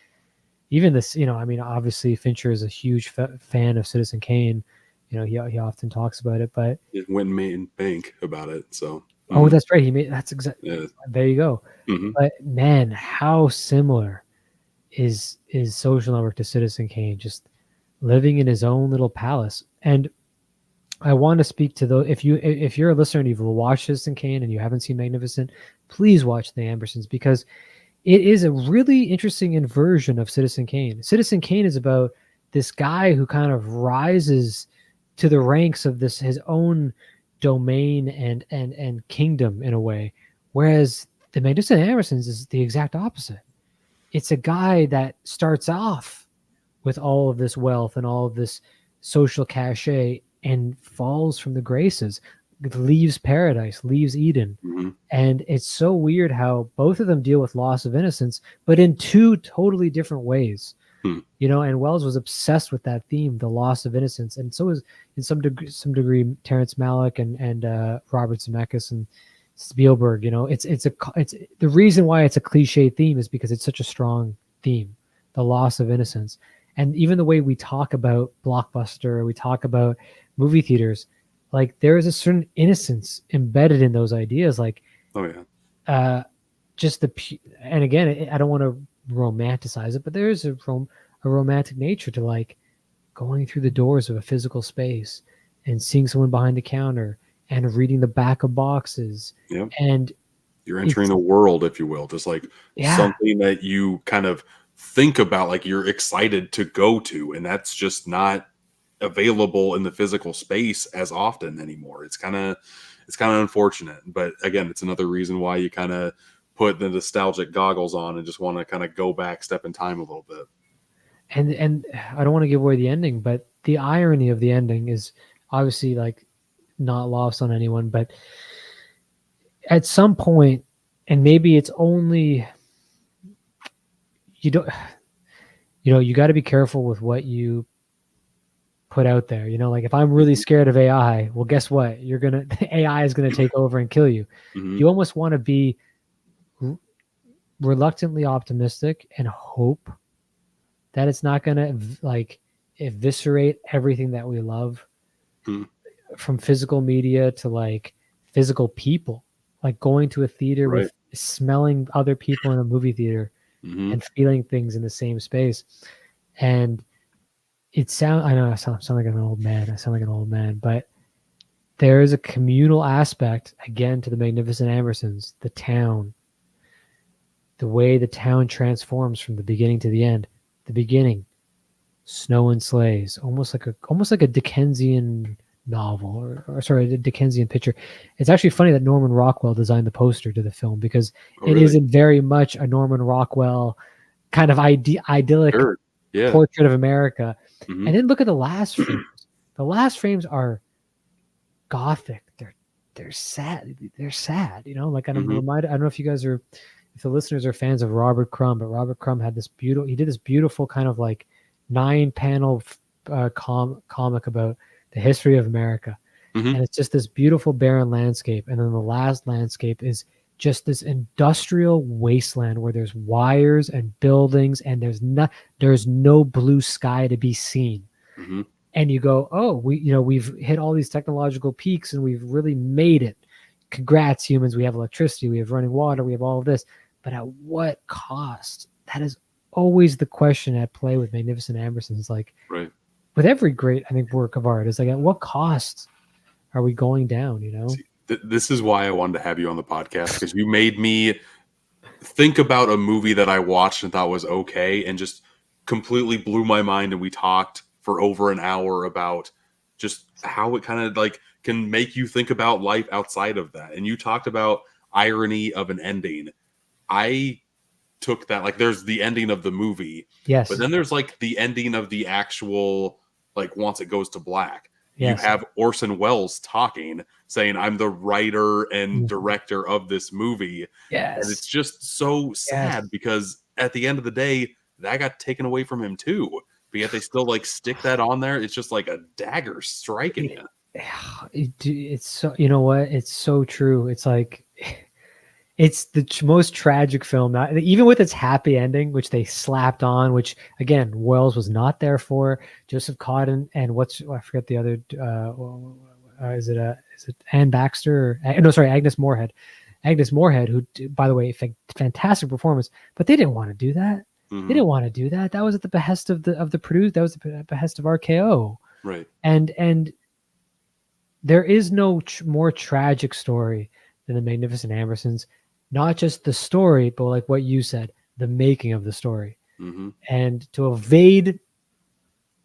even this, you know, I mean, obviously Fincher is a huge fan of Citizen Kane. You know, he often talks about it, but It went and made bank about it. So, oh, mhm. that's right. He made that's exactly, Yeah. there you go. Mm-hmm. But man, how similar is Social Network to Citizen Kane? Just living in his own little palace. And I want to speak to those. If you're a listener and you've watched Citizen Kane and you haven't seen Magnificent, please watch The Ambersons, because it is a really interesting inversion of Citizen Kane. Citizen Kane is about this guy who kind of rises to the ranks of this his own domain and kingdom in a way, whereas the Magnificent Ambersons is the exact opposite. It's a guy that starts off with all of this wealth and all of this social cachet and falls from the graces, leaves paradise, leaves Eden. Mm-hmm. And it's so weird how both of them deal with loss of innocence, but in two totally different ways. Hmm. You know, and Wells was obsessed with that theme, the loss of innocence, and so is in some degree Terrence Malick and Robert Zemeckis and Spielberg. You know, it's the reason why it's a cliche theme is because it's such a strong theme, the loss of innocence. And even the way we talk about Blockbuster, we talk about movie theaters, like there is a certain innocence embedded in those ideas. Like, Oh yeah. just and again, I don't want to romanticize it, but there is a romantic nature to like going through the doors of a physical space and seeing someone behind the counter and reading the back of boxes. Yep. And You're entering a world, if you will, just like yeah, something that you kind of think about, like you're excited to go to, and that's just not available in the physical space as often anymore. It's kind of unfortunate, but again, it's another reason why you kind of put the nostalgic goggles on and just want to kind of go back, step in time a little bit. and I don't want to give away the ending, but the irony of the ending is obviously like not lost on anyone. But at some point, and maybe it's only you don't, you know, you got to be careful with what you put out there. You know, like if I'm really scared of AI, well, guess what? AI is gonna take over and kill you. Mm-hmm. You almost want to be reluctantly optimistic and hope that it's not gonna like eviscerate everything that we love, Hmm. from physical media to like physical people, like going to a theater Right. with smelling other people in a movie theater. Mm-hmm. and feeling things in the same space. And I know I sound like an old man, but there is a communal aspect again to the Magnificent Ambersons, the town, the way the town transforms from the beginning to the end. The beginning, snow and sleighs, almost like a Dickensian novel, or sorry, a Dickensian picture. It's actually funny that Norman Rockwell designed the poster to the film, because it really? isn't very much a Norman Rockwell kind of idyllic Sure. Yeah. portrait of America. Mm-hmm. And then look at the last frames. The last frames are gothic. They're sad. They're sad. You know, like I'm Mm-hmm. reminded. I don't know if you guys are, if the listeners are fans of Robert Crumb, but Robert Crumb had this beautiful. He did this beautiful kind of like 9-panel comic about the history of America, Mm-hmm. and it's just this beautiful barren landscape. And then the last landscape is just this industrial wasteland where there's wires and buildings, and there's no blue sky to be seen. Mm-hmm. And you go, oh, we've hit all these technological peaks and we've really made it. Congrats, humans. We have electricity, we have running water, we have all of this. But at what cost? That is always the question at play with Magnificent Ambersons. Like, right. with every great, I think, work of art, is like, at what cost are we going down, you know? See, this is why I wanted to have you on the podcast, because you made me think about a movie that I watched and thought was okay, and just completely blew my mind. And we talked for over an hour about just how it kind of like can make you think about life outside of that. And you talked about irony of an ending. I took that, like, there's the ending of the movie, Yes. but then there's like the ending of the actual, like, once it goes to black. Yes. You have Orson Welles talking, saying, I'm the writer and director of this movie. Yes. And it's just so sad, because at the end of the day, that got taken away from him too. But yet they still like stick that on there. It's just like a dagger striking you. It's so, you know what? It's so true. It's like, it's the most tragic film, even with its happy ending, which they slapped on, which again, Wells was not there for. Joseph Cotton and I forget the other, is it Anne Baxter? Agnes Moorehead. Agnes Moorehead, who, by the way, fantastic performance, but they didn't want to do that. Mm-hmm. They didn't want to do that. That was at the behest of the producer. That was the behest of RKO. Right. And there is no more tragic story than the Magnificent Ambersons. Not just the story, but like what you said, the making of the story. Mm-hmm. And to evade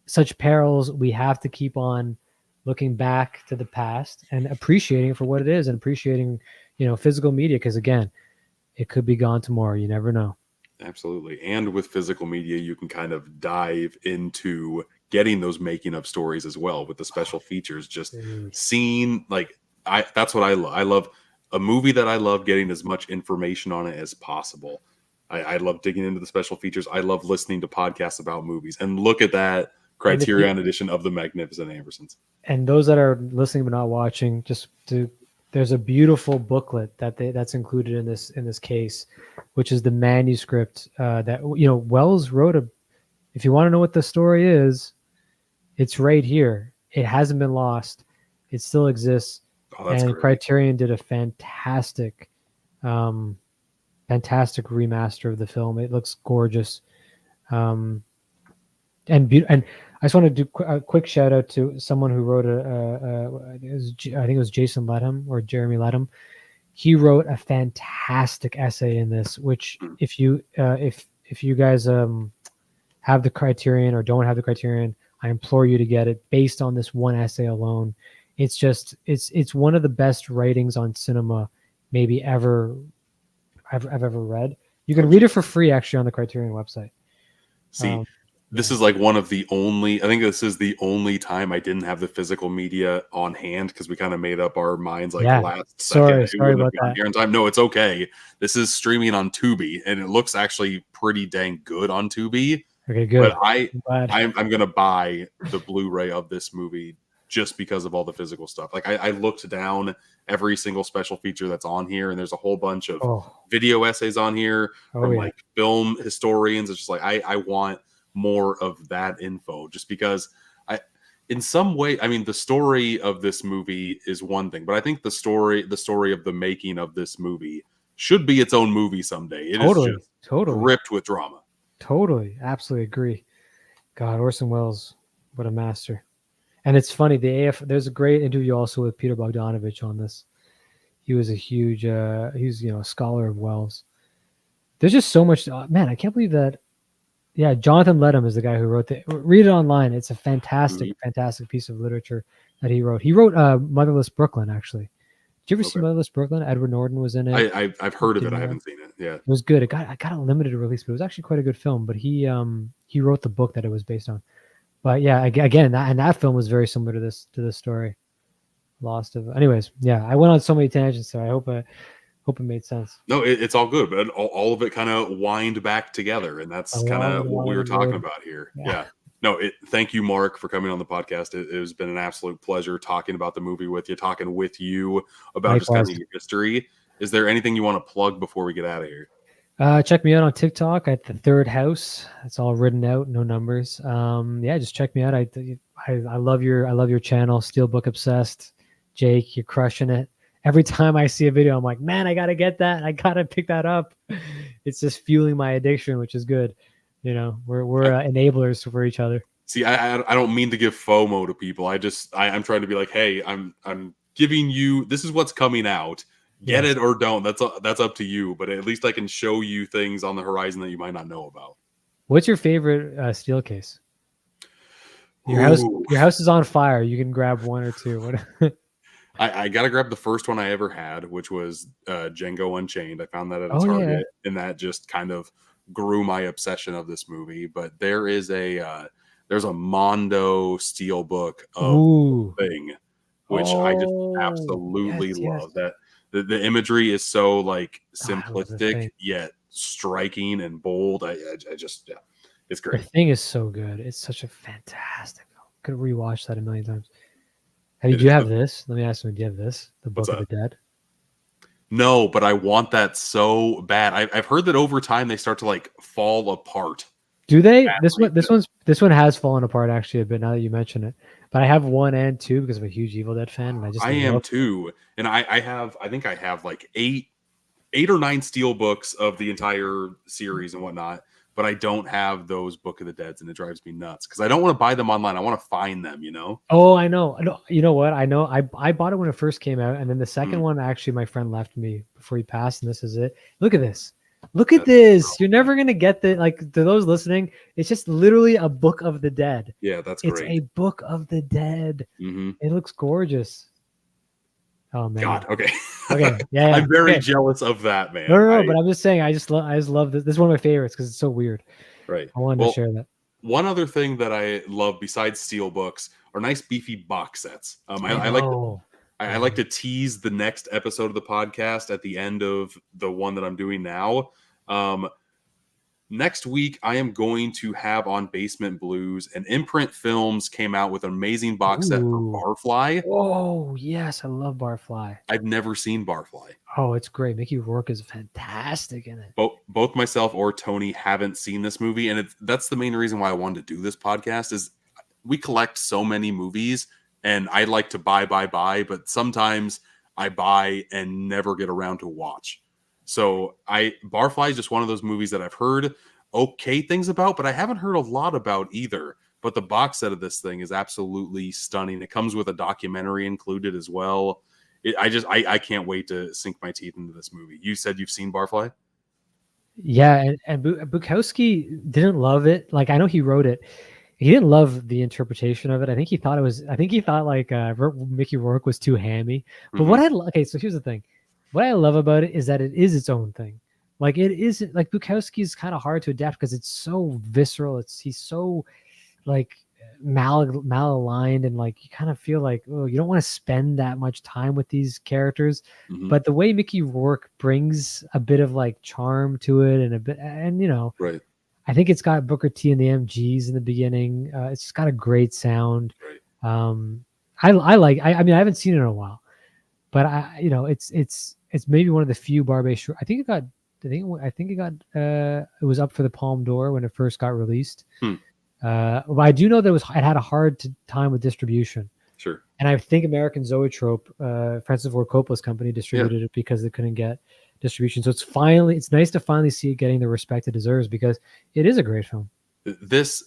such perils, we have to keep on looking back to the past and appreciating it for what it is, and appreciating, physical media, because again, it could be gone tomorrow. You never know. Absolutely. And with physical media, you can kind of dive into getting those making of stories as well, with the special features. Just seeing, like, that's what I love. I love a movie that I love getting as much information on it as possible. I love digging into the special features. I love listening to podcasts about movies. And look at that Criterion edition of the Magnificent Ambersons. And those that are listening but not watching, there's a beautiful booklet that's included in this case, which is the manuscript that Wells wrote. If you want to know what the story is, it's right here. It hasn't been lost. It still exists. Oh, that's and great. Criterion did a fantastic remaster of the film. It looks gorgeous. And I just want to do a quick shout out to someone who wrote I think it was Jason Ledham or Jeremy Ledham. He wrote a fantastic essay in this, which if you guys have the Criterion or don't have the Criterion, I implore you to get it, based on this one essay alone. It's just, it's one of the best writings on cinema maybe I've ever read. You can read it for free actually on the Criterion website. See, this is like one of the only, I think this is the only time I didn't have the physical media on hand, because we kind of made up our minds last second. Sorry about that. Here in time. No, it's okay. This is streaming on Tubi, and it looks actually pretty dang good on Tubi. Okay, good. But I'm gonna buy the Blu-ray of this movie just because of all the physical stuff. Like I looked down every single special feature that's on here, and there's a whole bunch of video essays on here from like film historians. It's just like I want more of that info, just because in some way, I mean, the story of this movie is one thing, but I think the story of the making of this movie should be its own movie someday. It Totally. Gripped with drama. Totally. Absolutely agree. God, Orson Welles, what a master. And it's funny, there's a great interview also with Peter Bogdanovich on this. He was a huge, he's, a scholar of Welles. There's just so much, man, I can't believe that. Yeah, Jonathan Lethem is the guy who wrote read it online. It's a fantastic, fantastic piece of literature that he wrote. He wrote Motherless Brooklyn, actually. Did you ever see Motherless Brooklyn? Edward Norton was in it. I've heard of it. I haven't seen it. Yeah, it was good. It got a limited release, but it was actually quite a good film. But he wrote the book that it was based on. But yeah, again, that film was very similar to this story. Anyways, yeah, I went on so many tangents, so I hope it made sense. No, it's all good, but all of it kind of wind back together, and that's kind of what we were talking about here. Yeah. No, thank you, Mark, for coming on the podcast. It has been an absolute pleasure talking about the movie with you, talking with you about just kind of your history. Is there anything you want to plug before we get out of here? Check me out on TikTok at TheThirdHouse. It's all written out, no numbers. Yeah, just check me out. I love your channel, Steelbook Obsessed. Jake, you're crushing it. Every time I see a video, I'm like, man, I gotta get that. I gotta pick that up. It's just fueling my addiction, which is good. We're enablers for each other. See, I don't mean to give FOMO to people. I'm trying to be like, hey, I'm giving you, this is what's coming out. Get it or don't. That's up to you. But at least I can show you things on the horizon that you might not know about. What's your favorite steel case? Your house is on fire. You can grab one or two. I gotta grab the first one I ever had, which was Django Unchained. I found that at a Target, and that just kind of grew my obsession of this movie. But there's a Mondo steelbook of thing, which I just absolutely love. That the imagery is so like simplistic yet striking and bold. I just it's great. The thing is so good. It's such a fantastic film. Could rewatch that a million times. Did you have this? Let me ask you, do you have this? The Book of the Dead? No, but I want that so bad. I've heard that over time they start to like fall apart. Do they? This one has fallen apart actually a bit now that you mention it. But I have 1 and 2 because I'm a huge Evil Dead fan, and I am too. And I think I have like 8 or 9 steel books of the entire series and whatnot. But I don't have those Book of the Deads, and it drives me nuts because I don't want to buy them online. I want to find them, Oh, I know. You know what? I know. I bought it when it first came out, and then the second one, actually, my friend left me before he passed, and this is it. Look at this. Look at this. You're never going to get to those listening, it's just literally a Book of the Dead. Yeah, that's great. It's a Book of the Dead. Mm-hmm. It looks gorgeous. Oh man. God. Okay. Okay. Yeah. I'm very jealous of that, man. No, but I'm just saying. I just love this. This is one of my favorites because it's so weird. Right. I wanted to share that. One other thing that I love besides steel books are nice beefy box sets. I like to tease the next episode of the podcast at the end of the one that I'm doing now. Next week, I am going to have on Basement Blues, and Imprint Films came out with an amazing box set for Barfly. Oh, yes. I love Barfly. I've never seen Barfly. Oh, it's great. Mickey Rourke is fantastic in it. Both myself or Tony haven't seen this movie, and that's the main reason why I wanted to do this podcast is we collect so many movies, and I like to buy, but sometimes I buy and never get around to watch. So Barfly is just one of those movies that I've heard okay things about, but I haven't heard a lot about either. But the box set of this thing is absolutely stunning. It comes with a documentary included as well. I can't wait to sink my teeth into this movie. You said you've seen Barfly? Yeah, and Bukowski didn't love it. Like, I know he wrote it. He didn't love the interpretation of it. I think he thought Mickey Rourke was too hammy. But so here's the thing. What I love about it is that it is its own thing. Like, it isn't like Bukowski is kind of hard to adapt because it's so visceral. He's so like malaligned, and like you kind of feel like, oh, you don't want to spend that much time with these characters. Mm-hmm. But the way Mickey Rourke brings a bit of like charm to it, and right. I think it's got Booker T and the MGs in the beginning. It's just got a great sound. Right. I mean, I haven't seen it in a while, but it's maybe one of the few Barbet short. I think it was up for the Palme d'Or when it first got released. But I do know that it had a hard time with distribution. Sure. And I think American Zoetrope, Francis Ford Coppola's company, distributed it because they couldn't get distribution. So it's nice to finally see it getting the respect it deserves, because it is a great film. This,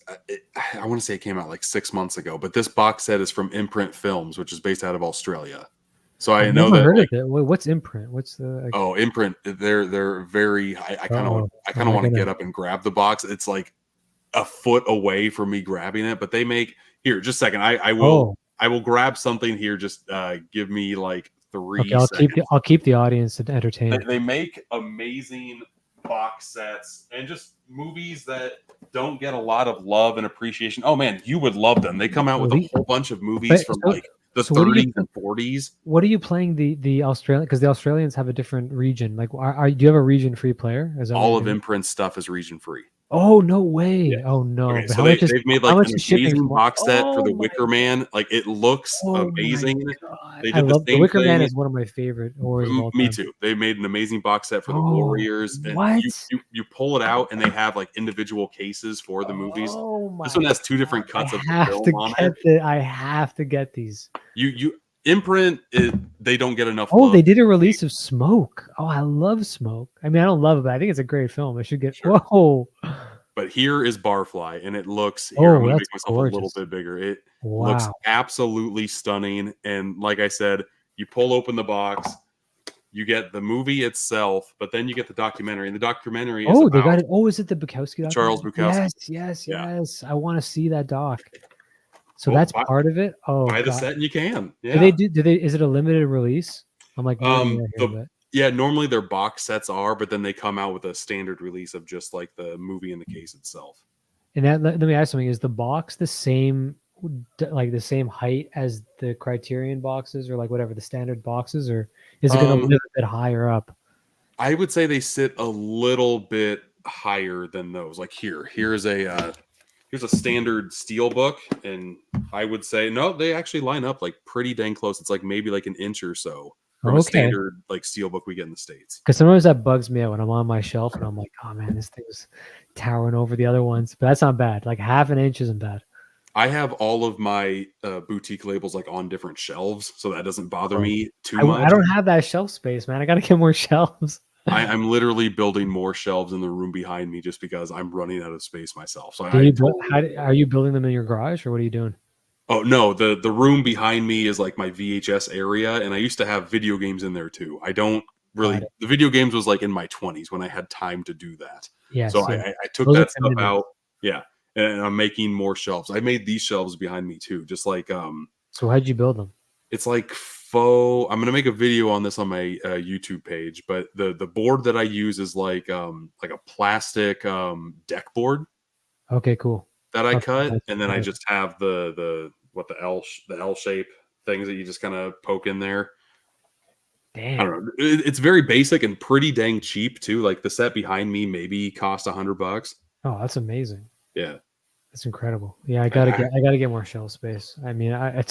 I want to say it came out like 6 months ago, but this box set is from Imprint Films, which is based out of Australia. So I I've know never that, heard like, of it. What's Imprint? What's the Imprint, they're very, I kind of am I want to gonna get up and grab the box. It's like a foot away from me grabbing it, but they make, here, just a second. I will grab something here. Just give me like 3 okay, seconds. I'll keep the audience entertained. They make amazing box sets and just movies that don't get a lot of love and appreciation. Oh man, you would love them. They come out with a whole bunch of movies from like the 30s and 40s. What are you playing the Australian? Because the Australians have a different region. Like, do you have a region free player? Is that all of Imprint stuff is region free? Oh, no way. Yeah. Oh no. Okay, But so they've made like an amazing box set for the Wicker Man. Like, it looks amazing. They I did love the the same Wicker Man thing. is one of my favorite horrors of all time. Me too. They made an amazing box set for the Warriors. And what? you pull it out and they have like individual cases for the movies. Oh my! This one has 2 different cuts of the film on it. I have to get these. You Imprint, they don't get enough Oh, love. they did a release of Smoke. Oh, I love Smoke. I mean, I don't love it, but I think it's a great film. I should get. Sure. Whoa. But here is Barfly, and it looks. Here, I'm gonna make myself a little bit bigger. It looks absolutely stunning. And like I said, you pull open the box, you get the movie itself, but then you get the documentary. And the documentary is they got it. Oh, is it the Bukowski? Charles Bukowski. Yes. I want to see that doc. So that's part of it. Oh, buy the set and you can. Yeah. Do they? Is it a limited release? I'm like, yeah, normally their box sets are, but then they come out with a standard release of just like the movie and the case itself. And let me ask something: is the box the same, like the same height as the Criterion boxes, or like whatever the standard boxes, or is it going to live a bit higher up? I would say they sit a little bit higher than those. Like here's a standard steel book, and I would say no, they actually line up like pretty dang close. It's like maybe like an inch or so from a standard like steel book we get in the States. Because sometimes that bugs me out when I'm on my shelf and I'm like, oh man, this thing's towering over the other ones. But that's not bad. Like half an inch isn't bad. I have all of my boutique labels like on different shelves, so that doesn't bother me too much. I don't have that shelf space, man. I got to get more shelves. I'm literally building more shelves in the room behind me just because I'm running out of space myself. So are you building them in your garage, or what are you doing? Oh no, the room behind me is like my VHS area, and I used to have video games in there too. I don't really. The video games was like in my 20s when I had time to do that. Yeah. So I took that stuff out. Yeah, and I'm making more shelves. I made these shelves behind me too, just like So how'd you build them? It's like faux. I'm gonna make a video on this on my YouTube page, but the board that I use is like a plastic deck board. Okay, cool. That I cut, and then I just have the L shape things that you just kind of poke in there. Damn. I don't know. It's very basic and pretty dang cheap too. Like the set behind me maybe cost $100. Oh, that's amazing. Yeah, that's incredible. Yeah, I gotta get more shelf space. I mean, I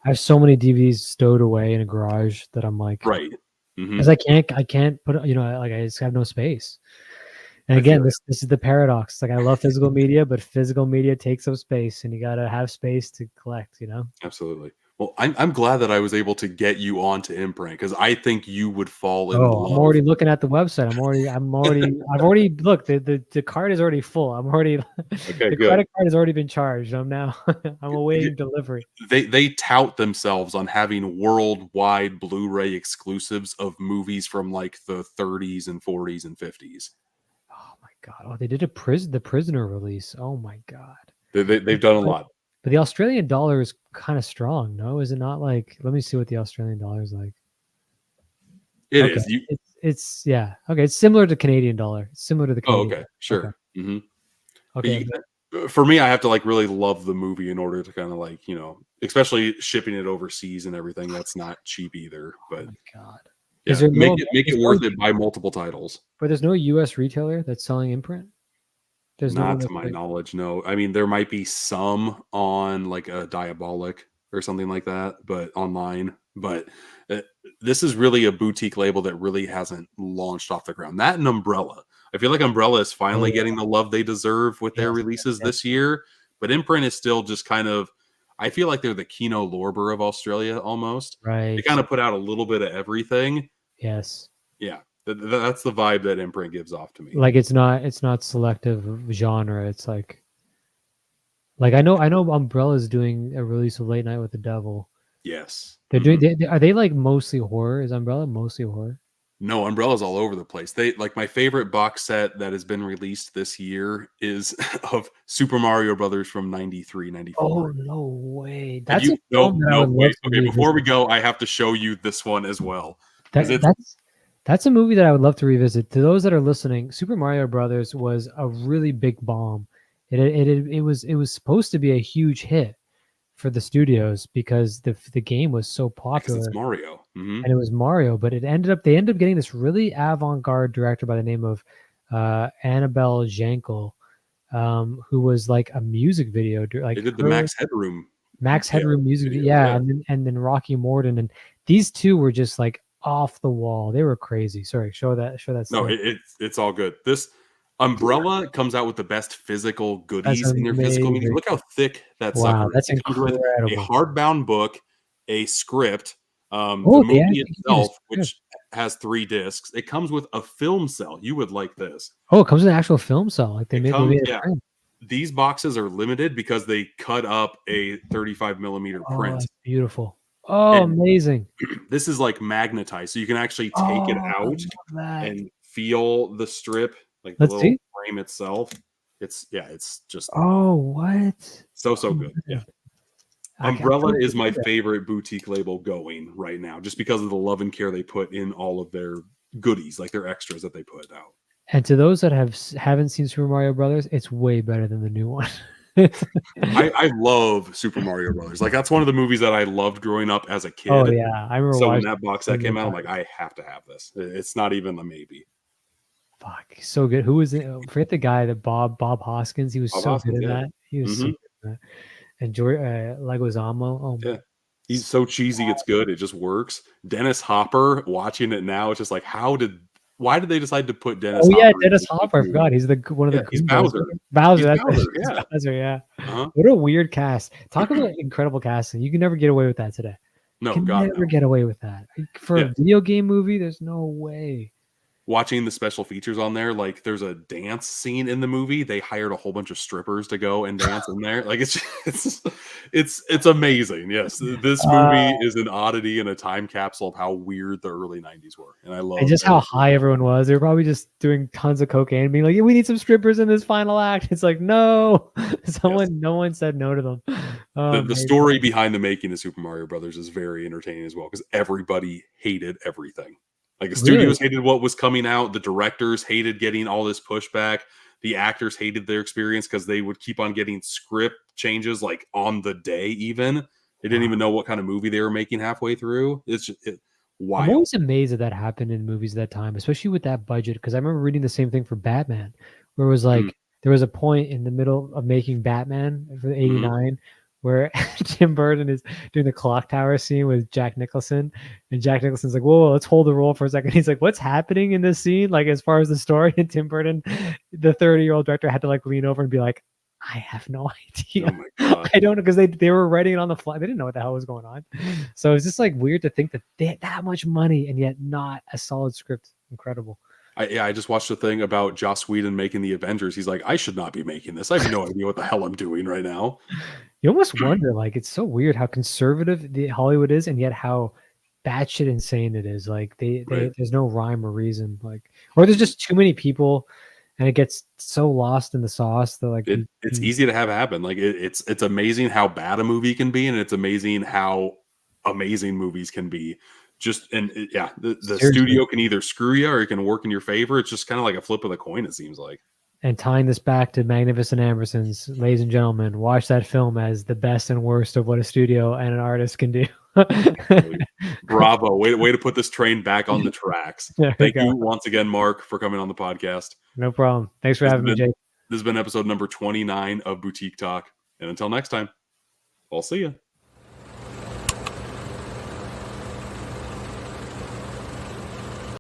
have so many DVDs stowed away in a garage that I'm like, right, because I can't put, like I just have no space. And again, this is the paradox. Like, I love physical media, but physical media takes up space, and you gotta have space to collect. Absolutely. Well, I'm glad that I was able to get you onto Imprint, because I think you would fall in love. I'm already looking at the website. I've already looked. The card is already full. The credit card has already been charged. I'm awaiting delivery. They tout themselves on having worldwide Blu-ray exclusives of movies from like the 30s and 40s and 50s. Oh my god! Oh, they did the Prisoner release. Oh my god! They've done a lot. But the Australian dollar is kind of strong, no? Is it not? Like, let me see what the Australian dollar is like. It is. It's yeah. Okay, it's similar to Canadian dollar. It's similar to the Canadian. Okay, sure. Okay. Mm-hmm. Okay. For me, I have to like really love the movie in order to kind of like, especially shipping it overseas and everything. That's not cheap either. But oh my god. Yeah, make it worth it. Buy multiple titles. But there's no U.S. retailer that's selling Imprint. There's not to my knowledge, no. I mean, there might be some on like a Diabolic or something like that, but online. But this is really a boutique label that really hasn't launched off the ground. That and Umbrella. I feel like Umbrella is finally getting the love they deserve with their releases this year. But Imprint is still just kind of, I feel like they're the Kino Lorber of Australia almost. Right. They kind of put out a little bit of everything. Yes. Yeah, that's the vibe that Imprint gives off to me. Like it's not selective of genre. It's like I know Umbrella's doing a release of Late Night with the Devil. Yes. They're doing. Are they like mostly horror? Is Umbrella mostly horror? No, Umbrella's all over the place. They like my favorite box set that has been released this year is of Super Mario Brothers from 93, 94. Oh no way! Have That's you? a film that I would love Wait. to Okay, before we revisit. go, I have to show you this one as well because it's That's a movie that I would love to revisit. To those that are listening, Super Mario Brothers was a really big bomb. It was supposed to be a huge hit for the studios because the game was so because it's popular. Mario. And it was Mario, but they ended up getting this really avant-garde director by the name of Annabelle Jankel, who was like a music video, like They did the Max Headroom. Headroom music video, yeah. And then Rocky Morton, and these two were just like off the wall. They were crazy. Sorry, show that. No, it's all good. This Umbrella comes out with the best physical goodies in their physical media. Look how thick that sucker is. That's It comes with incredible. a hardbound book, a script, the yeah, movie itself, which has 3 discs. It comes with a film cell. You would like this. Oh, it comes with an actual film cell. Like they made These boxes are limited because they cut up a 35 millimeter print. That's beautiful. Oh, and amazing. This is like magnetized, so you can actually take it out and feel the strip, like the little frame itself. It's just what? So good. Yeah. Umbrella is my favorite boutique label going right now, just because of the love and care they put in all of their goodies, like their extras that they put out. And to those that haven't seen Super Mario Brothers, it's way better than the new one. I love Super Mario Brothers. Like that's one of the movies that I loved growing up as a kid. Oh yeah, I remember. So when that box set came out, I'm like, I have to have this. It's not even a maybe. Fuck, so good. Who was it? Forget the guy that Bob Hoskins. He was so good in that. He was so good in that. And Leguizamo. Oh yeah, he's so cheesy. It's good. It just works. Dennis Hopper. Watching it now, it's just like, why did they decide to put Dennis? Oh yeah, Dennis Hopper. I forgot. He's one of the. He's Bowser. Bowser. Yeah. Bowser. Yeah. What a weird cast. Talk about incredible casting. You can never get away with that today. No, never get away with that for a video game movie. There's no way. Watching the special features on there, like there's a dance scene in the movie. They hired a whole bunch of strippers to go and dance in there. Like it's amazing. Yes, this movie is an oddity and a time capsule of how weird the early '90s were, and I love. And just how high everyone was. They were probably just doing tons of cocaine, being like, "Yeah, we need some strippers in this final act." It's like, no, no one said no to them. The story behind the making of Super Mario Brothers is very entertaining as well because everybody hated everything. Like the studios hated what was coming out. The directors hated getting all this pushback. The actors hated their experience because they would keep on getting script changes like on the day even. They didn't even know what kind of movie they were making halfway through. It's just wild. I'm always amazed that happened in movies at that time, especially with that budget. Because I remember reading the same thing for Batman, where it was like there was a point in the middle of making Batman for '89 where Tim Burton is doing the clock tower scene with Jack Nicholson, and Jack Nicholson's like, "Whoa, let's hold the roll for a second." He's like, "What's happening in this scene?" Like as far as the story, and Tim Burton, the 30-year-old director, had to like lean over and be like, "I have no idea. Oh my God. I don't know," because they were writing it on the fly. They didn't know what the hell was going on. So it's just like weird to think that they had that much money and yet not a solid script. Incredible. I just watched a thing about Joss Whedon making the Avengers. He's like, I should not be making this. I have no idea what the hell I'm doing right now. You almost wonder, like, it's so weird how conservative the Hollywood is, and yet how batshit insane it is. Like, there's no rhyme or reason. Like, or there's just too many people, and it gets so lost in the sauce that like it's easy to have happen. Like, it's amazing how bad a movie can be, and it's amazing how amazing movies can be. The studio can either screw you or it can work in your favor. It's just kind of like a flip of the coin, it seems like. And tying this back to Magnificent Ambersons, ladies and gentlemen, watch that film as the best and worst of what a studio and an artist can do. Bravo. Way to put this train back on the tracks. Thank you once again, Mark, for coming on the podcast. No problem. Thanks for having me, Jake. This has been episode number 29 of Boutique Talk. And until next time, I'll see you.